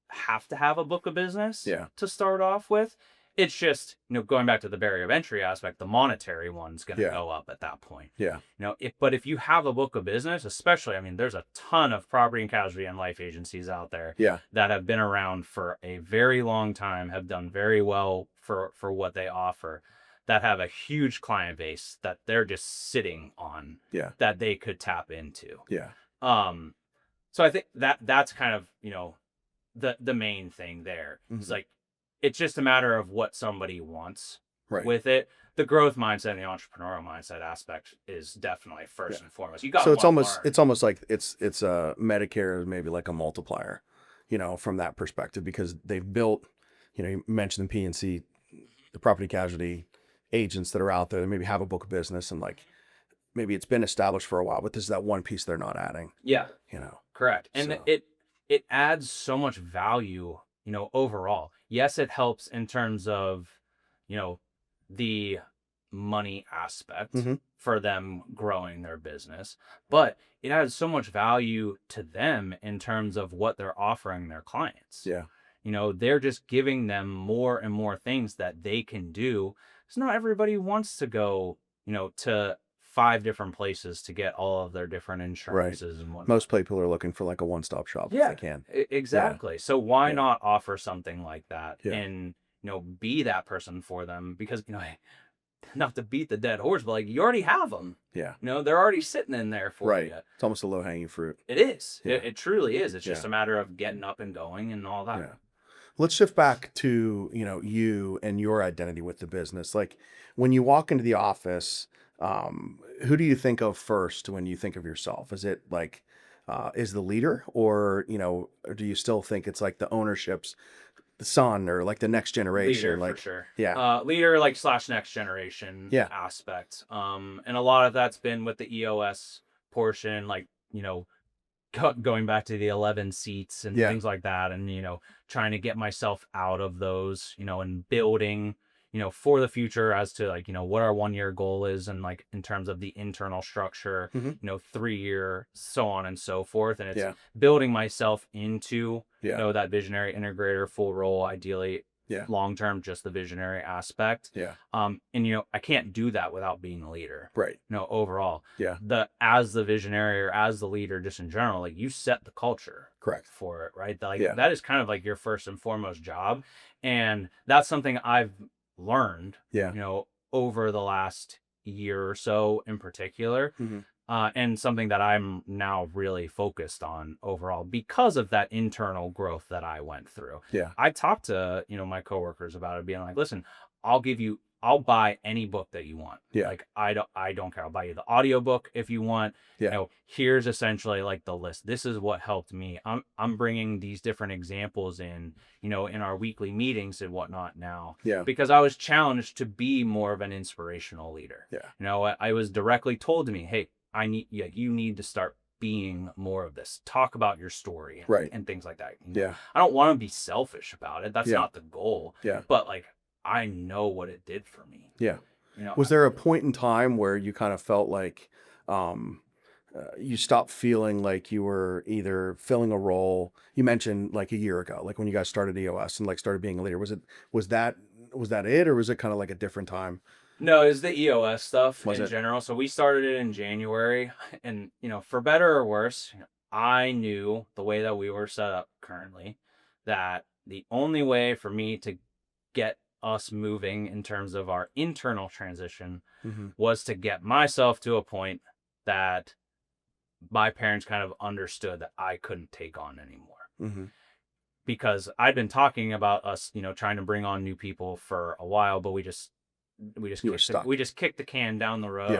have to have a book of business to start off with. It's just, going back to the barrier of entry aspect, the monetary one's going to go up at that point. Yeah. But if you have a book of business, especially, I mean, there's a ton of property and casualty and life agencies out there that have been around for a very long time, have done very well for what they offer, that have a huge client base that they're just sitting on that they could tap into. Yeah. So I think that's kind of, the main thing there. It's like, it's just a matter of what somebody wants with it. The growth mindset and the entrepreneurial mindset aspect is definitely first and foremost. You got so it's almost like it's Medicare is maybe like a multiplier, from that perspective, because they've built, you mentioned the PNC, the property casualty agents that are out there that maybe have a book of business and like maybe it's been established for a while, but this is that one piece they're not adding. Yeah. Correct. And so. it adds so much value, overall. Yes, it helps in terms of, the money aspect for them growing their business, but it adds so much value to them in terms of what they're offering their clients. Yeah. They're just giving them more and more things that they can do. Because not everybody wants to go, to 5 different places to get all of their different insurances and whatnot. Most people are looking for like a one-stop shop if they can. Exactly. So why not offer something like that and, be that person for them? Because, not to beat the dead horse, but like you already have them. Yeah. They're already sitting in there for you. It's almost a low-hanging fruit. It is. It truly is. It's just a matter of getting up and going and all that. Yeah. Let's shift back to, you and your identity with the business. Like when you walk into the office, who do you think of first when you think of yourself? Is it like, is the leader or or do you still think it's like the ownership's the son or like the next generation? Leader, like, for sure. Yeah. Leader / next generation aspect. And a lot of that's been with the EOS portion, like, going back to the 11 seats and things like that. And, trying to get myself out of those, and building, for the future as to like, what our 1-year goal is and like in terms of the internal structure, 3-year, so on and so forth. And it's building myself into, that visionary integrator full role, ideally long-term, just the visionary aspect. And, I can't do that without being a leader. Right. Overall. As the visionary or as the leader, just in general, like you set the culture. Correct. For it, right? Like that is kind of like your first and foremost job. And that's something I've learned, over the last year or so in particular. And something that I'm now really focused on overall because of that internal growth that I went through. I talked to, my coworkers about it, being like, listen, I'll give you I'll buy any book that you want. Yeah. Like I don't care. I'll buy you the audiobook if you want. Yeah. You know, here's essentially like the list. This is what helped me. I'm bringing these different examples in, you know, in our weekly meetings and whatnot now. Yeah. Because I was challenged to be more of an inspirational leader. Yeah. You know, I was directly told to me, hey, you need to start being more of this. Talk about your story and things like that. You know? Yeah. I don't want to be selfish about it. That's Yeah. not the goal. Yeah. But like, I know what it did for me. Yeah. You know, was there a point in time where you kind of felt like you stopped feeling like you were either filling a role? You mentioned like a year ago, like when you guys started EOS and like started being a leader. Was that it, or was it kind of like a different time? No, it's the EOS stuff Was in it? general. So we started it in January, and you know, for better or worse, I knew the way that we were set up currently, that the only way for me to get us moving in terms of our internal transition was to get myself to a point that my parents kind of understood that I couldn't take on anymore. Because I'd been talking about us, you know, trying to bring on new people for a while, but we just kicked the can down the road.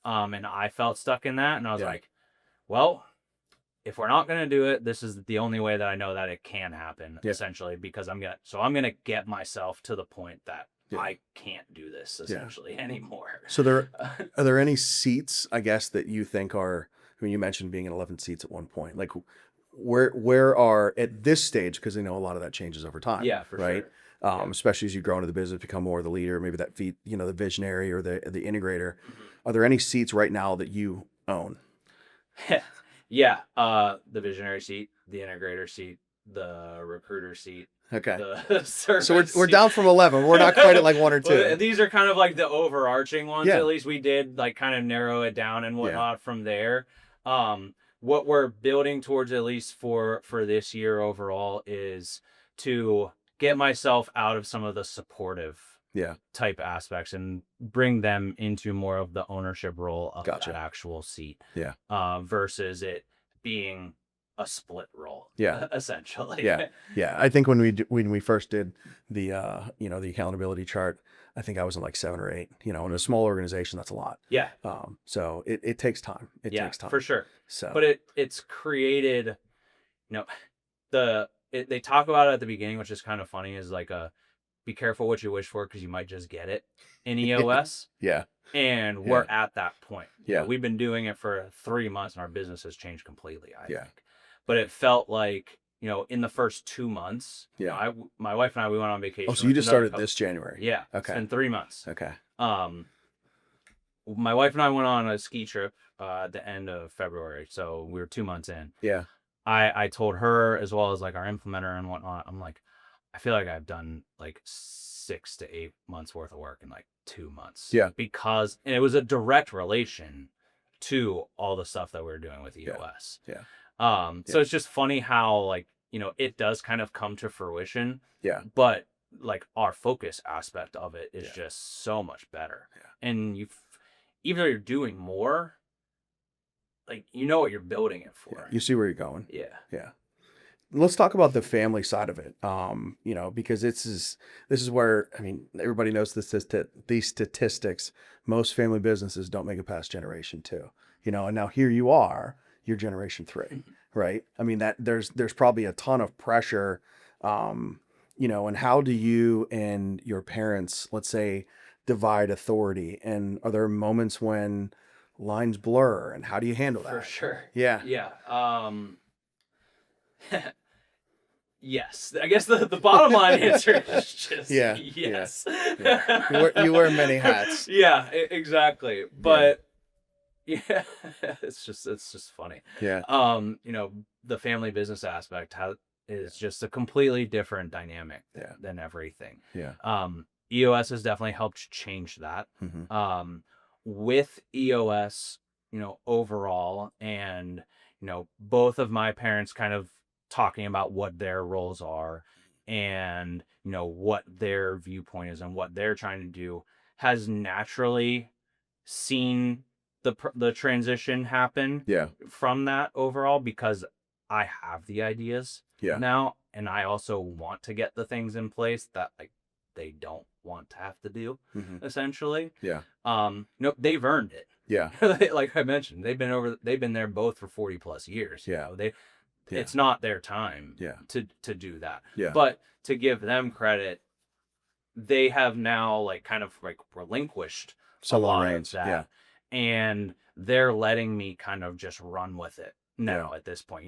Yeah. And I felt stuck in that, and I was like, well, if we're not going to do it, this is the only way that I know that it can happen, essentially, because I'm going to get myself to the point that I can't do this essentially anymore. So are there any seats, I guess, that you think are, I mean, you mentioned being in 11 seats at one point, like where are at this stage, because I know a lot of that changes over time. Yeah, for right. Sure. Especially as you grow into the business, become more of the leader, maybe that the visionary or the integrator. Are there any seats right now that you own? Yeah, the visionary seat, the integrator seat, the recruiter seat. Okay. So we're down from 11. We're not quite at like 1 or 2. Well, these are kind of like the overarching ones. Yeah. At least we did like kind of narrow it down and whatnot from there. What we're building towards, at least for this year overall, is to get myself out of some of the supportive type aspects and bring them into more of the ownership role of that actual seat. Yeah. Versus it being a split role. Yeah. Essentially. Yeah. Yeah. I think when we first did the the accountability chart, I think I was in like 7 or 8. You know, in a small organization, that's a lot. Yeah. So it takes time. It takes time. For sure. So but it's created, you know, they talk about it at the beginning, which is kind of funny, is like be careful what you wish for, because you might just get it in EOS. Yeah. And we're at that point. Yeah. We've been doing it for 3 months and our business has changed completely, I think. But it felt like, you know, in the first 2 months, my wife and I, we went on vacation. Oh, so you just started this January? Yeah. Okay. It's been 3 months. Okay. My wife and I went on a ski trip at the end of February. So we were 2 months in. Yeah. I told her, as well as like our implementer and whatnot, I'm like, I feel like I've done like 6 to 8 months worth of work in like 2 months. Yeah. Because it was a direct relation to all the stuff that we were doing with EOS. Yeah. So it's just funny how, like, you know, it does kind of come to fruition. Yeah. But like our focus aspect of it is just so much better. Yeah. And even though you're doing more, like, you know what you're building it for. Yeah. You see where you're going. Yeah. Yeah. Let's talk about the family side of it. You know, because this is where, I mean, everybody knows these statistics. Most family businesses don't make it past generation 2. You know, and now here you are, you're generation 3, right? I mean, that there's probably a ton of pressure. You know, and how do you and your parents, let's say, divide authority? And are there moments when lines blur, and how do you handle that? For sure. Yeah. Yeah. Yes. I guess the bottom line answer is just yes. Yeah. You wear many hats. Yeah, exactly. But yeah, it's just funny. Yeah. You know, the family business aspect is just a completely different dynamic than everything. Yeah. EOS has definitely helped change that. With EOS, you know, overall, and, you know, both of my parents kind of talking about what their roles are and, you know, what their viewpoint is and what they're trying to do, has naturally seen the transition happen from that overall, because I have the ideas now, and I also want to get the things in place that, like, they don't want to have to do, Mm-hmm. essentially. Yeah. No, they've earned it. Yeah. Like I mentioned, they've been there both for 40 plus years. Yeah. It's not their time Yeah. to do that. Yeah. But to give them credit, they have now like kind of like relinquished Some a lot reins. of that. Yeah. And they're letting me kind of just run with it now Yeah. at this point.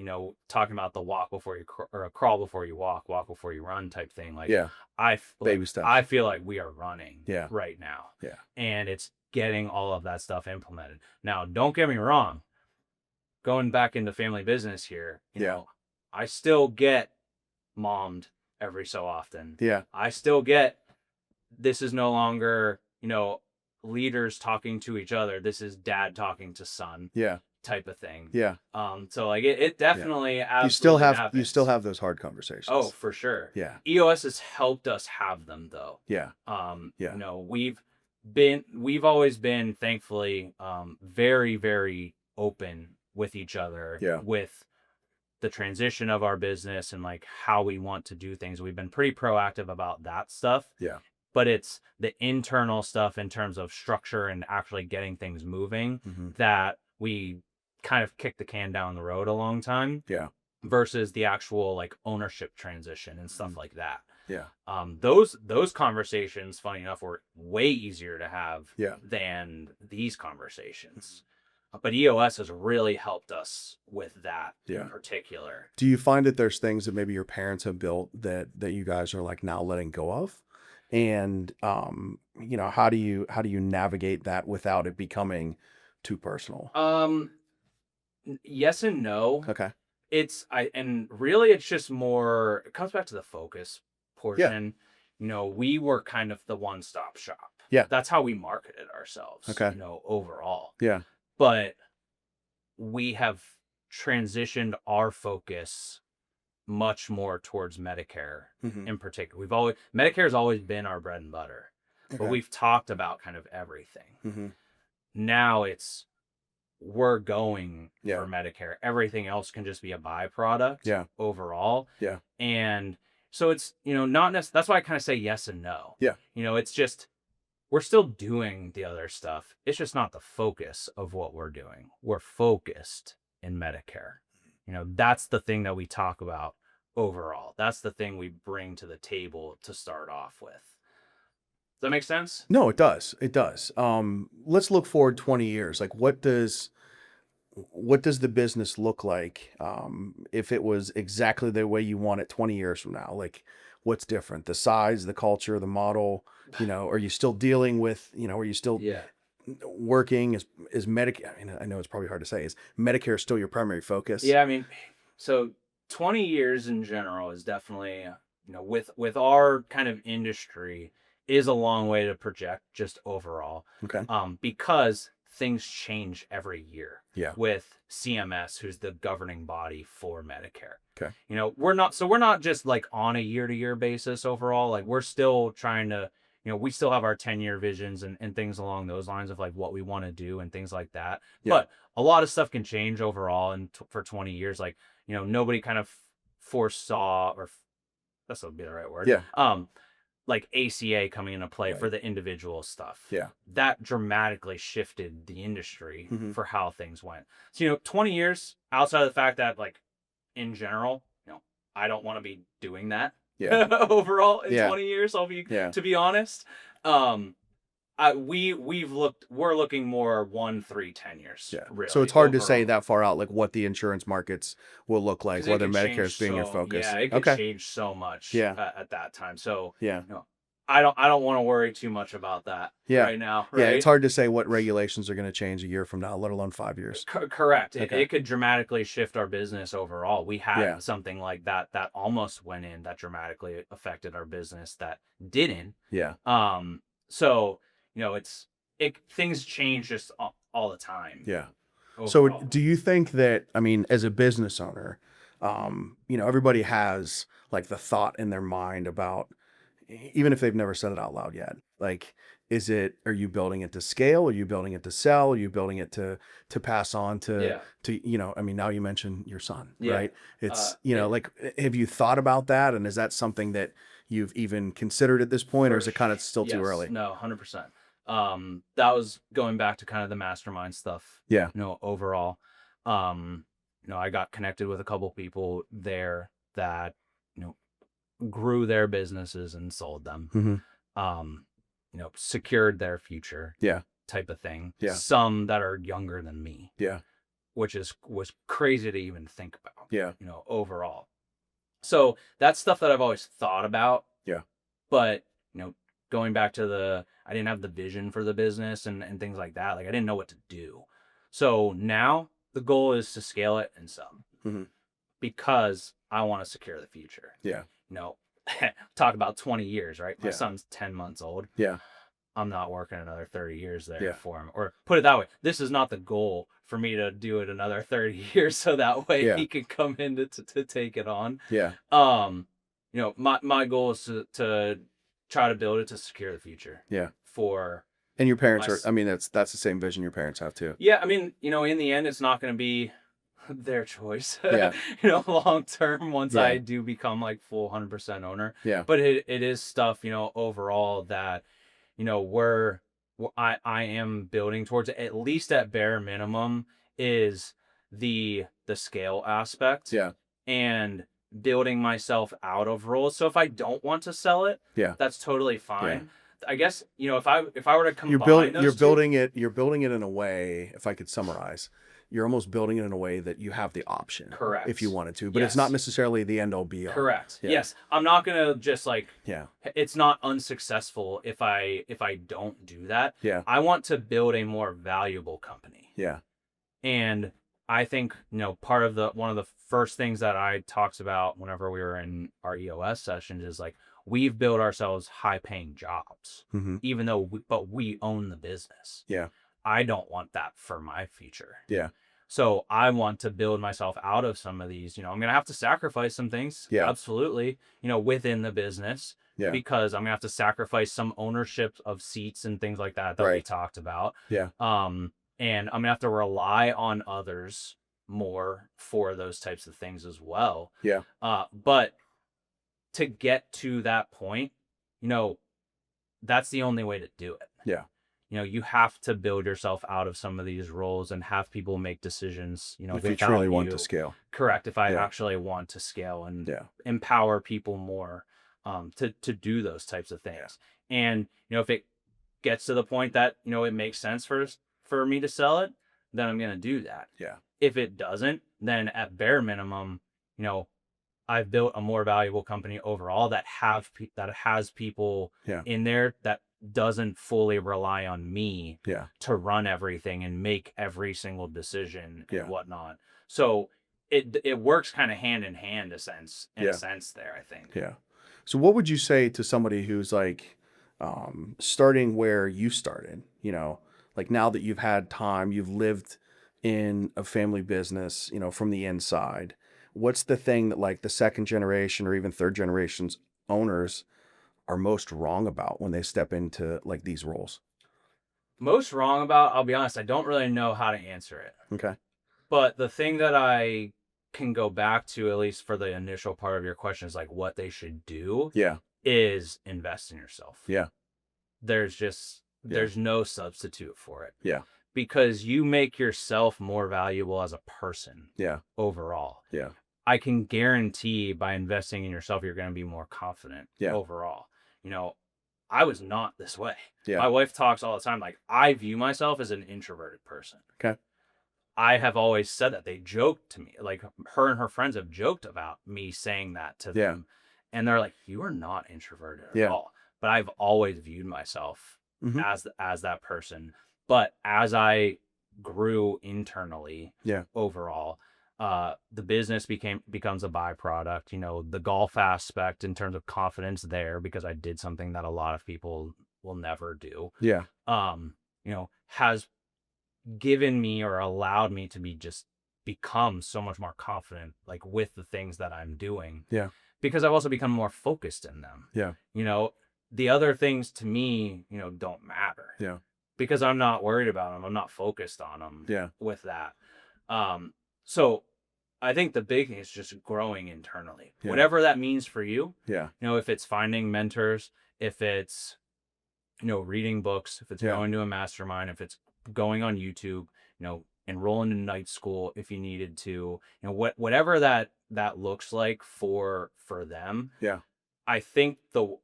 Talking about the walk before you or a crawl before you walk before you run type thing. Like Yeah. Baby steps. I feel like we are running Yeah. right now. Yeah. And it's getting all of that stuff implemented. Now, don't get me wrong. Going back into family business here, you know, I still get mommed every so often. Yeah. I still get, this is no longer, leaders talking to each other. This is dad talking to son. Yeah. Type of thing. Yeah. So like it definitely absolutely you still have those hard conversations. Oh, for sure. Yeah. EOS has helped us have them though. Yeah. We've always been thankfully very, very open with each other. Yeah. With the transition of our business and like how we want to do things. We've been pretty proactive about that stuff. Yeah. But it's the internal stuff in terms of structure and actually getting things moving that we kind of kicked the can down the road a long time. Yeah. Versus the actual like ownership transition and stuff like that. Yeah. Those conversations, funny enough, were way easier to have than these conversations. But EOS has really helped us with that in particular. Do you find that there's things that maybe your parents have built that you guys are like now letting go of? And how do you navigate that without it becoming too personal? Yes and no. Okay. And really it's just more, it comes back to the focus portion. We were kind of the one-stop shop. Yeah. That's how we marketed ourselves. Okay. Overall. Yeah. But we have transitioned our focus much more towards Medicare in particular. Medicare has always been our bread and butter, but we've talked about kind of everything. Now we're going for Medicare. Everything else can just be a byproduct overall. Yeah. And so it's, not necessarily, that's why I kind of say yes and no. Yeah. It's just, we're still doing the other stuff. It's just not the focus of what we're doing. We're focused in Medicare. That's the thing that we talk about overall. That's the thing we bring to the table to start off with. Does that make sense? No, it does. It does. Let's look forward 20 years. Like what does the business look like if it was exactly the way you want it 20 years from now? Like what's different? The size, the culture, the model, are you still dealing with, are you still working? Is Medicare, I know it's probably hard to say, is Medicare still your primary focus? Yeah, so 20 years in general is definitely, with our kind of industry is a long way to project just overall. Okay. Because things change every year. Yeah. With CMS, who's the governing body for Medicare. Okay. We're not just like on a year-to-year basis overall. Like we're still trying to, we still have our 10-year visions and things along those lines of like what we want to do and things like that. Yeah. But a lot of stuff can change overall. And for 20 years, like, nobody kind of foresaw, or that's not be the right word. Yeah. Like ACA coming into play for the individual stuff. Yeah. That dramatically shifted the industry for how things went. So, 20 years outside of the fact that like in general, I don't want to be doing that overall in 20 years. To be honest. We're looking more 1, 3, 10 years. Yeah. Really, so it's hard to say that far out, like what the insurance markets will look like, whether Medicare is being your focus. Yeah, it could change so much at that time. So yeah, I don't want to worry too much about that right now. Right? Yeah, it's hard to say what regulations are going to change a year from now, let alone 5 years. Correct. It could dramatically shift our business overall. We had something like that almost went in that dramatically affected our business that didn't. Yeah. So things change just all the time. Yeah. Overall. So do you think that, as a business owner, everybody has like the thought in their mind about, even if they've never said it out loud yet, like are you building it to scale? Are you building it to sell? Are you building it to pass on Yeah. to, I mean, now you mentioned your son, Yeah. right? It's, Yeah. like, have you thought about that? And is that something that you've even considered at this point, or is it kind of still too Yes. early? No, 100%. That was going back to kind of the mastermind stuff, Yeah. overall. I got connected with a couple people there that, grew their businesses and sold them. Mm-hmm. Secured their future Yeah. type of thing. Yeah. Some that are younger than me, Yeah. which was crazy to even think about, Yeah. overall. So that's stuff that I've always thought about. Yeah. But, going back to I didn't have the vision for the business and things like that. Like I didn't know what to do. So now the goal is to scale it and sell Mm-hmm. because I want to secure the future. Yeah. Talk about 20 years, right? My Yeah. son's 10 months old. Yeah. I'm not working another 30 years there Yeah. for him. Or put it that way, this is not the goal for me to do it another 30 years so that way Yeah. he can come in to take it on. Yeah. My goal is to try to build it to secure the future. Yeah. And your parents that's the same vision your parents have too. Yeah, I mean, in the end, it's not going to be their choice. Yeah. Long term, once Yeah. I do become like full 100% owner. Yeah. But it is stuff, overall that, I am building towards, at least at bare minimum, is the scale aspect. Yeah. And building myself out of roles. So if I don't want to sell it, Yeah. that's totally fine. I guess, if I were to combine you're building it in a way, if I could summarize, you're almost building it in a way that you have the option. Correct. If you wanted to, but Yes. it's not necessarily the end all be all. Correct. Yeah. Yes. I'm not going to just Yeah. it's not unsuccessful if I don't do that. Yeah. I want to build a more valuable company. Yeah. And I think, part of one of the first things that I talked about whenever we were in our EOS sessions is like, we've built ourselves high paying jobs, Mm-hmm. even though we own the business. Yeah. I don't want that for my future. Yeah. So I want to build myself out of some of these, I'm going to have to sacrifice some things. Yeah. Absolutely. Within the business. Yeah. Because I'm going to have to sacrifice some ownership of seats and things like that we Right. talked about. Yeah. And I'm going to have to rely on others more for those types of things as well. Yeah. But to get to that point, that's the only way to do it. Yeah. You have to build yourself out of some of these roles and have people make decisions, if you truly want to scale. Correct. If I Yeah. actually want to scale and Yeah. empower people more to do those types of things. And, if it gets to the point that, it makes sense for me to sell it, then I'm going to do that. Yeah. If it doesn't, then at bare minimum, I've built a more valuable company overall that has people Yeah. in there that doesn't fully rely on me Yeah. to run everything and make every single decision Yeah. and whatnot. So it works kind of hand in hand, in a sense there, I think. Yeah. So what would you say to somebody who's like starting where you started, like now that you've had time, you've lived in a family business, from the inside, what's the thing that like the second generation or even third generation's owners are most wrong about when they step into like these roles? Most wrong about, I'll be honest, I don't really know how to answer it. Okay. But the thing that I can go back to, at least for the initial part of your question, is like what they should do. Yeah. Is invest in yourself. Yeah. There's no substitute for it. Yeah. Because you make yourself more valuable as a person. Yeah. Overall. Yeah. I can guarantee by investing in yourself, you're going to be more confident. Yeah. Overall. I was not this way. Yeah. My wife talks all the time. Like, I view myself as an introverted person. Okay. I have always said that. They joked to me, like her and her friends have joked about me saying that to them. And they're like, you are not introverted at all. But I've always viewed myself Mhm. as that person. But as I grew internally, overall, the business becomes a byproduct. The golf aspect in terms of confidence there, because I did something that a lot of people will never do. Yeah. Has given me or allowed me to become so much more confident, like with the things that I'm doing. Yeah. Because I've also become more focused in them. Yeah. the other things to me, don't matter. Yeah. Because I'm not worried about them. I'm not focused on them. Yeah. With that. So I think the big thing is just growing internally, Yeah. whatever that means for you. Yeah. If it's finding mentors, if it's, reading books, if it's Yeah. going to a mastermind, if it's going on YouTube, enrolling in night school if you needed to, whatever that looks like for them. Yeah. I think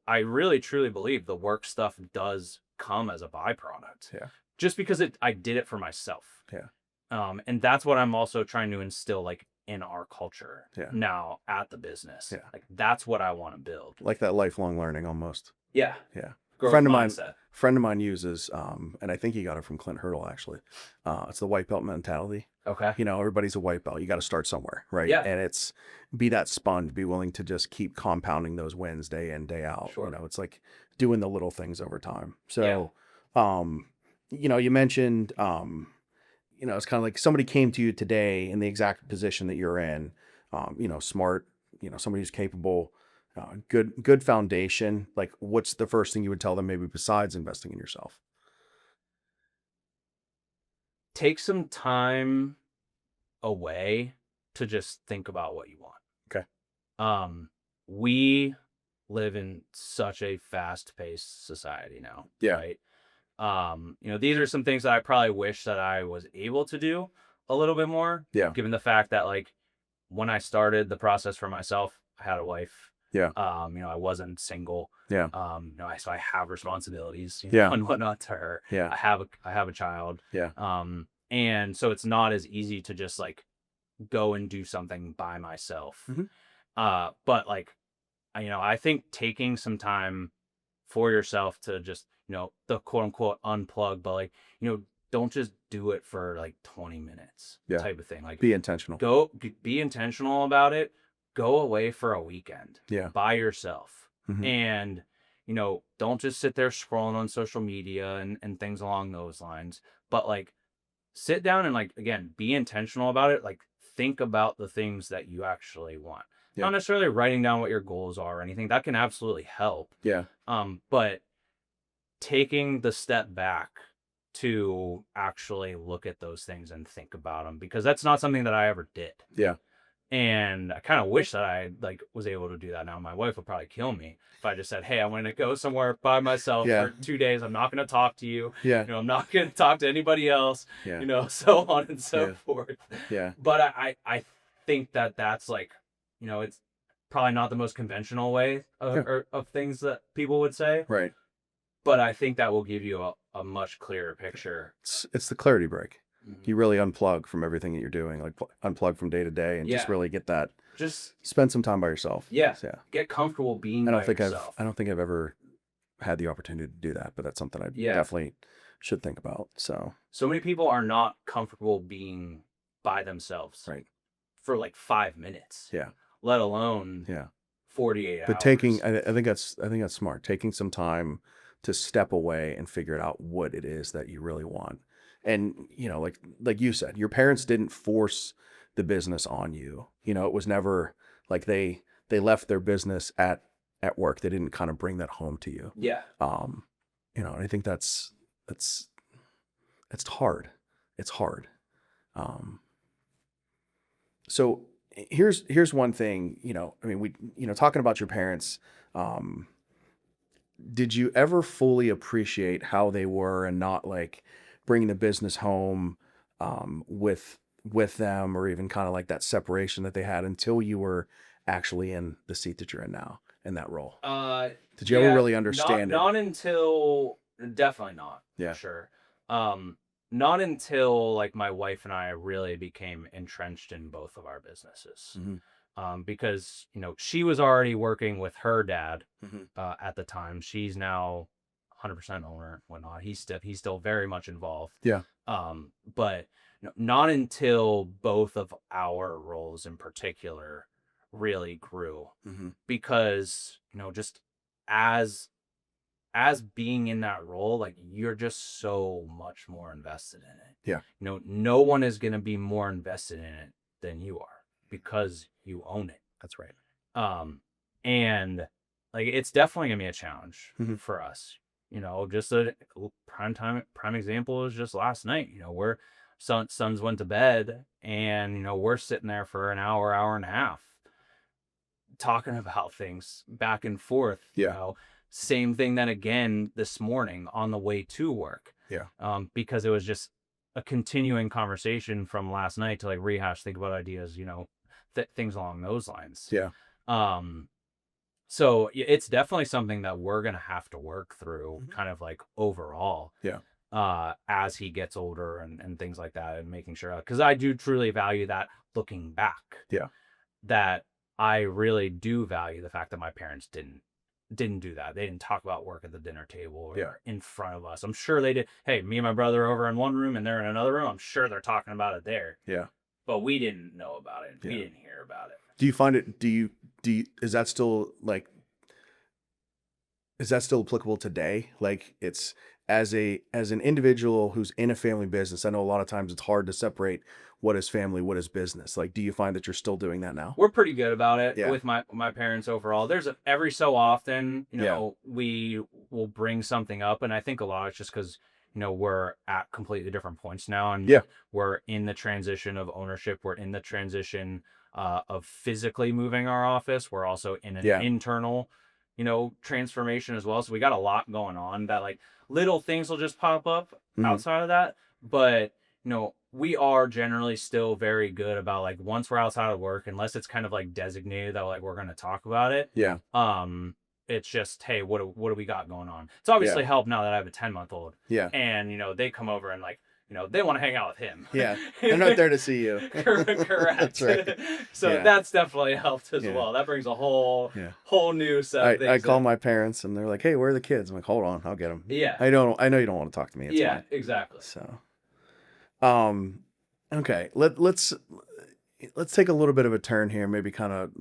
I really truly believe the work stuff does come as a byproduct. Yeah. Just because I did it for myself. Yeah. And that's what I'm also trying to instill like in our culture Yeah. now at the business. Yeah. Like that's what I want to build. Like that lifelong learning almost. Yeah. Yeah. Growth friend of mine uses, and I think he got it from Clint Hurdle actually. It's the white belt mentality. Okay. Everybody's a white belt. You got to start somewhere, right? Yeah. And it's be that sponge, be willing to just keep compounding those wins day in, day out. Sure. It's like doing the little things over time. So, you mentioned, it's kind of like somebody came to you today in the exact position that you're in, smart, somebody who's capable, good foundation. Like what's the first thing you would tell them maybe besides investing in yourself? Take some time away to just think about what you want. Okay. We live in such a fast-paced society now. Yeah. Right. These are some things that I probably wish that I was able to do a little bit more. Yeah. Given the fact that like when I started the process for myself, I had a wife. Yeah. I wasn't single. Yeah. So I have responsibilities, Yeah. and whatnot to her. Yeah. I have a child. Yeah. And so it's not as easy to just like go and do something by myself. Mm-hmm. But like, I think taking some time for yourself to just, the quote unquote unplug, but like, don't just do it for like 20 minutes type of thing. Like be intentional. Be intentional about it. Go away for a weekend by yourself. Mm-hmm. And, don't just sit there scrolling on social media and things along those lines, but like sit down and like, again, be intentional about it. Like think about the things that you actually want. Yeah. Not necessarily writing down what your goals are or anything that can absolutely help. Yeah. But taking the step back to actually look at those things and think about them, because that's not something that I ever did. Yeah. And I kind of wish that I like was able to do that now. My wife would probably kill me if I just said, hey, I'm going to go somewhere by myself for 2 days. I'm not going to talk to you. Yeah. I'm not going to talk to anybody else, Yeah. So on and so forth. Yeah. But I think that that's like, it's probably not the most conventional way of things that people would say. Right. But I think that will give you a much clearer picture. It's the clarity break. Mm-hmm. You really unplug from everything that you're doing, like unplug from day to day, and just really get that. Just spend some time by yourself. Yeah. Get comfortable being by yourself. I don't think I've ever had the opportunity to do that, but that's something I definitely should think about. So many people are not comfortable being by themselves. Right. For like 5 minutes. Yeah. Let alone 48 hours. But I think that's smart. Taking some time to step away and figure out what it is that you really want. And, like you said, your parents didn't force the business on you. It was never like they left their business at work. They didn't kind of bring that home to you. Yeah. And I think that's hard. It's hard. So here's one thing, talking about your parents, did you ever fully appreciate how they were and not like bringing the business home with them, or even kind of like that separation that they had until you were actually in the seat that you're in now in that role? Did you ever really understand it? Not until, definitely not. Yeah. Sure. Not until like my wife and I really became entrenched in both of our businesses. Mm-hmm. Because, she was already working with her dad Mm-hmm. at the time. She's now 100% owner and whatnot. He's still very much involved. Yeah. But not until both of our roles in particular really grew. Mm-hmm. Because, just as being in that role, like you're just so much more invested in it. Yeah. No one is going to be more invested in it than you are because you own it. That's right. And like it's definitely gonna be a challenge Mhm. for us. Just a prime example is just last night. We're sons went to bed, and we're sitting there for an hour and a half talking about things back and forth. Yeah. Same thing then again this morning on the way to work. Yeah. Because it was just a continuing conversation from last night to like rehash, think about ideas, things along those lines. Yeah. Um, so it's definitely something that we're gonna have to work through, Mhm. kind of like overall. Yeah. As he gets older and things like that, and making sure, because I do truly value that looking back. Yeah. That I really do value the fact that my parents didn't do that. They didn't talk about work at the dinner table or Yeah. in front of us. I'm sure they did. Hey, me and my brother are over in one room and they're in another room. I'm sure they're talking about it there. Yeah. But we didn't know about it. Yeah. We didn't hear about it. Do you find it, is that still like, is that still applicable today? Like it's as an individual who's in a family business, I know a lot of times it's hard to separate what is family, what is business. Like, do you find that you're still doing that now? We're pretty good about it Yeah. with my parents overall. There's every so often, Yeah. we will bring something up, and I think a lot it's just because we're at completely different points now, and Yeah. we're in the transition of ownership. We're in the transition of physically moving our office. We're also in an Yeah. internal, transformation as well. So we got a lot going on that like little things will just pop up Mhm. outside of that, but we are generally still very good about like once we're outside of work, unless it's kind of like designated that like we're going to talk about it. Yeah. It's just, hey, what do we got going on? It's obviously Yeah. helped now that I have a 10-month-old. Yeah. And they come over and like they want to hang out with him. Yeah. They're not there to see you. Correct. That's right. So Yeah. that's definitely helped as Yeah. well. That brings a whole Yeah. new set of things. I call my parents and they're like, "Hey, where are the kids?" I'm like, "Hold on, I'll get them." Yeah. I know you don't want to talk to me. It's fine. Exactly. So, okay, let's take a little bit of a turn here. Maybe kind of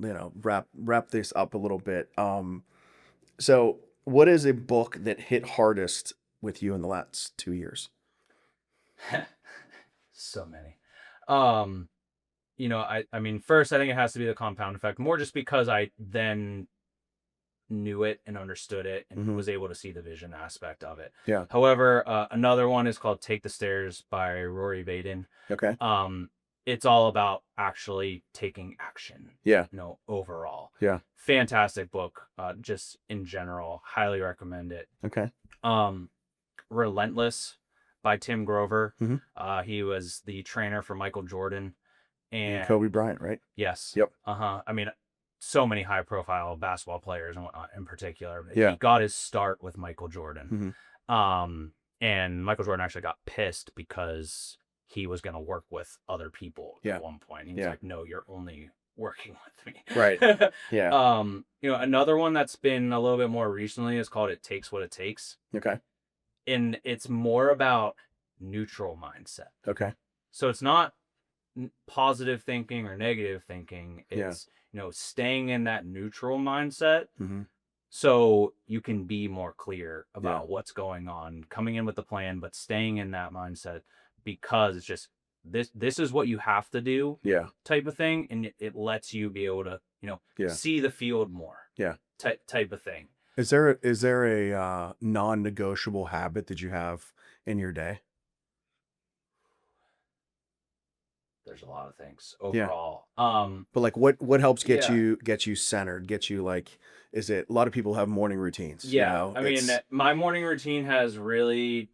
wrap this up a little bit. So what is a book that hit hardest with you in the last 2 years? So many. I mean, first, I think it has to be The Compound Effect, more just because I then knew it and understood it and Mhm. was able to see the vision aspect of it. Yeah. However, another one is called Take the Stairs by Rory Vaden. Okay. It's all about actually taking action, Yeah. overall. Yeah. Fantastic book, just in general. Highly recommend it. Okay. Relentless by Tim Grover. Mhm. He was the trainer for Michael Jordan and Kobe Bryant, right? yes. Yep. I mean, so many high profile basketball players and whatnot in particular. Yeah. He got his start with Michael Jordan. Mhm. And Michael Jordan actually got pissed because he was going to work with other people Yeah. at one point. He was Yeah. like, no, you're only working with me. Right. Yeah. Another one that's been a little bit more recently is called It Takes What It Takes. Okay. And it's more about neutral mindset. Okay. So it's not positive thinking or negative thinking. It's, staying in that neutral mindset. Mm-hmm. So you can be more clear about what's going on, coming in with the plan, but staying in that mindset because it's just this is what you have to do type of thing. And it lets you be able to, see the field more type of thing. Is there a non-negotiable habit that you have in your day? There's a lot of things overall. But like what helps get you centered, get you like, is it a lot of people have morning routines? Yeah. I mean, my morning routine has really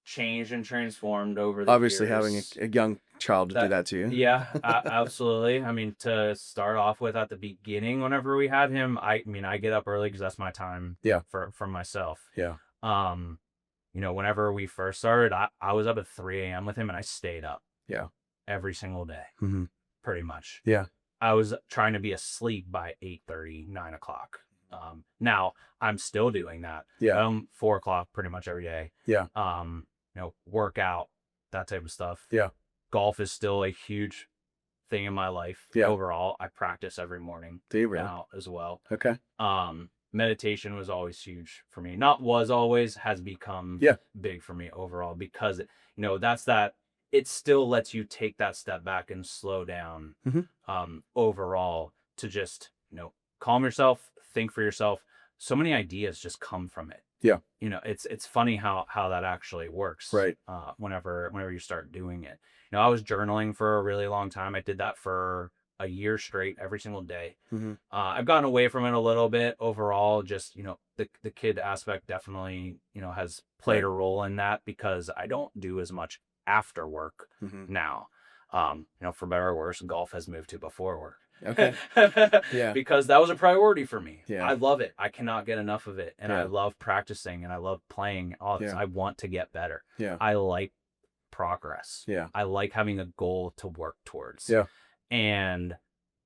changed and transformed over the obviously years. having a young child to do that to you. Yeah, absolutely. I mean, to start off with at the beginning, whenever we had him, I get up early because that's my time for myself. Yeah. Whenever we first started, I was up at 3 a.m. with him and I stayed up. Yeah. Every single day. Mm-hmm. Pretty much. Yeah. I was trying to be asleep by 8:30, 9 o'clock. Now I'm still doing that. Yeah. 4 o'clock pretty much every day. Yeah. Work out, that type of stuff. Yeah. Golf is still a huge thing in my life. Yeah. Overall, I practice every morning. Do you really? Now as well. Okay. Meditation was always huge for me. Not was always, has become big for me overall because that's that. It still lets you take that step back and slow down overall to just, calm yourself, think for yourself, so many ideas just come from it. Yeah. You know, it's funny how that actually works. Right. Whenever you start doing it. You know, I was journaling for a really long time. I did that for a year straight, every single day. Mm-hmm. I've gotten away from it a little bit overall. Just, you know, the kid aspect definitely, you know, has played a role in that, because I don't do as much after work now. You know, for better or worse, golf has moved to before work. Okay. Yeah. Because that was a priority for me. Yeah. I love it. I cannot get enough of it. And Yeah. I love practicing, and I love playing all this. Yeah. I want to get better. Yeah. I like progress. Yeah. I like having a goal to work towards. Yeah. And,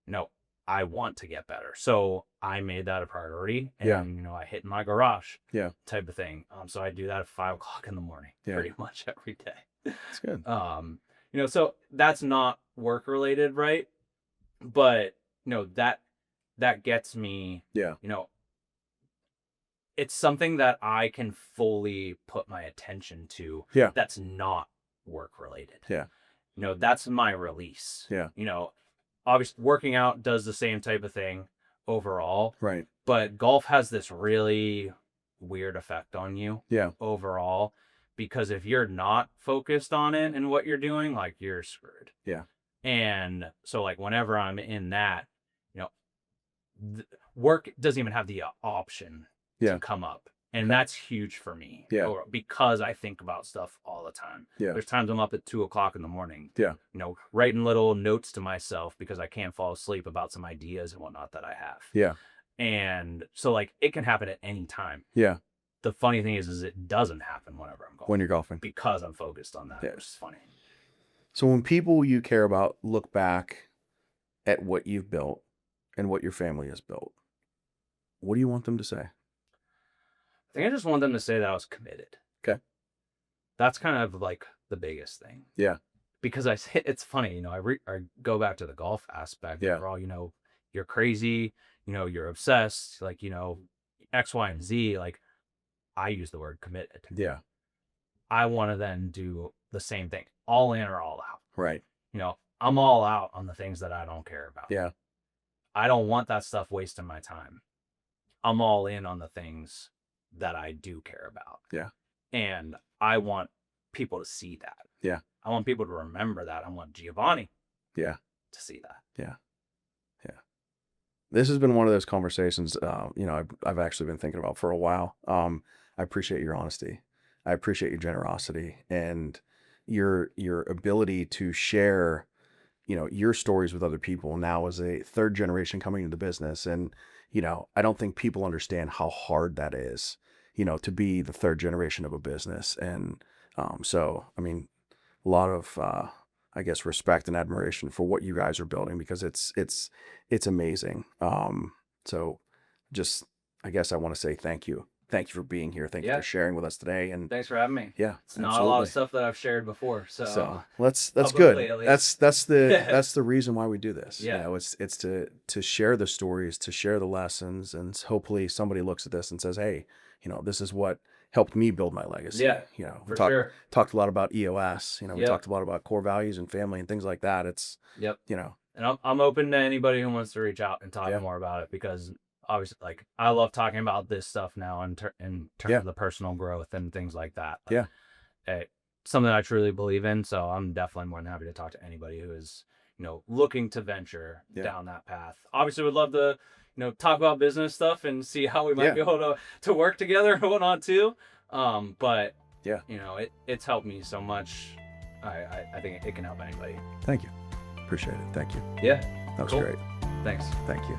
you know, I want to get better. So I made that a priority, and, Yeah. you know, I hit in my garage type of thing. So I do that at 5:00 in the morning, pretty much every day. That's good. You know, so that's not work related, right? But, you know, that gets me, Yeah. you know, it's something that I can fully put my attention to. Yeah. That's not work related. Yeah. You know, that's my release. Yeah. You know, obviously working out does the same type of thing overall. Right. But golf has this really weird effect on you. Yeah. Overall, because if you're not focused on it and what you're doing, like, you're screwed. Yeah. And so, like, whenever I'm in that, you know, work doesn't even have the option to come up. And that's huge for me. Yeah. Because I think about stuff all the time. Yeah. There's times I'm up at 2:00 in the morning. Yeah. You know, writing little notes to myself because I can't fall asleep about some ideas and whatnot that I have. Yeah. And so, like, it can happen at any time. Yeah. The funny thing is it doesn't happen whenever I'm golfing. When you're golfing. Because I'm focused on that. Yeah. Which is funny. So when people you care about look back at what you've built and what your family has built, what do you want them to say? I think I just want them to say that I was committed. Okay. That's kind of like the biggest thing. Yeah. Because it's funny, you know, I go back to the golf aspect. Yeah. Overall, you know, you're crazy, you know, you're obsessed, like, you know, X, Y, and Z. Like, I use the word committed. Yeah. I want to then do the same thing, all in or all out. Right. You know, I'm all out on the things that I don't care about. Yeah. I don't want that stuff wasting my time. I'm all in on the things that I do care about. Yeah. And I want people to see that. Yeah. I want people to remember that. I want Giovanni Yeah. to see that. Yeah. Yeah. This has been one of those conversations, you know, I've actually been thinking about for a while. I appreciate your honesty. I appreciate your generosity and your ability to share, you know, your stories with other people now as a third generation coming into business. And, you know, I don't think people understand how hard that is, you know, to be the third generation of a business. And so, I mean, a lot of, I guess, respect and admiration for what you guys are building, because it's amazing. So just, I guess I want to say thank you. Thank you for being here. Thank you for sharing with us today. And thanks for having me. Yeah, it's not a lot of stuff that I've shared before. So that's good. That's the that's the reason why we do this. Yeah. You know, it's to share the stories, to share the lessons, and hopefully somebody looks at this and says, hey, you know, this is what helped me build my legacy. Yeah. You know, we talked a lot about EOS. You know, we talked a lot about core values and family and things like that. It's you know, and I'm open to anybody who wants to reach out and talk more about it, because obviously, like, I love talking about this stuff now in terms of the personal growth and things like that. Like, it's something I truly believe in. So I'm definitely more than happy to talk to anybody who is, you know, looking to venture down that path. Obviously, would love to, you know, talk about business stuff and see how we might be able to work together and whatnot too. But you know, it's helped me so much. I think it can help anybody. Thank you. Appreciate it. Thank you. Yeah. That was cool. great. Thanks. Thank you.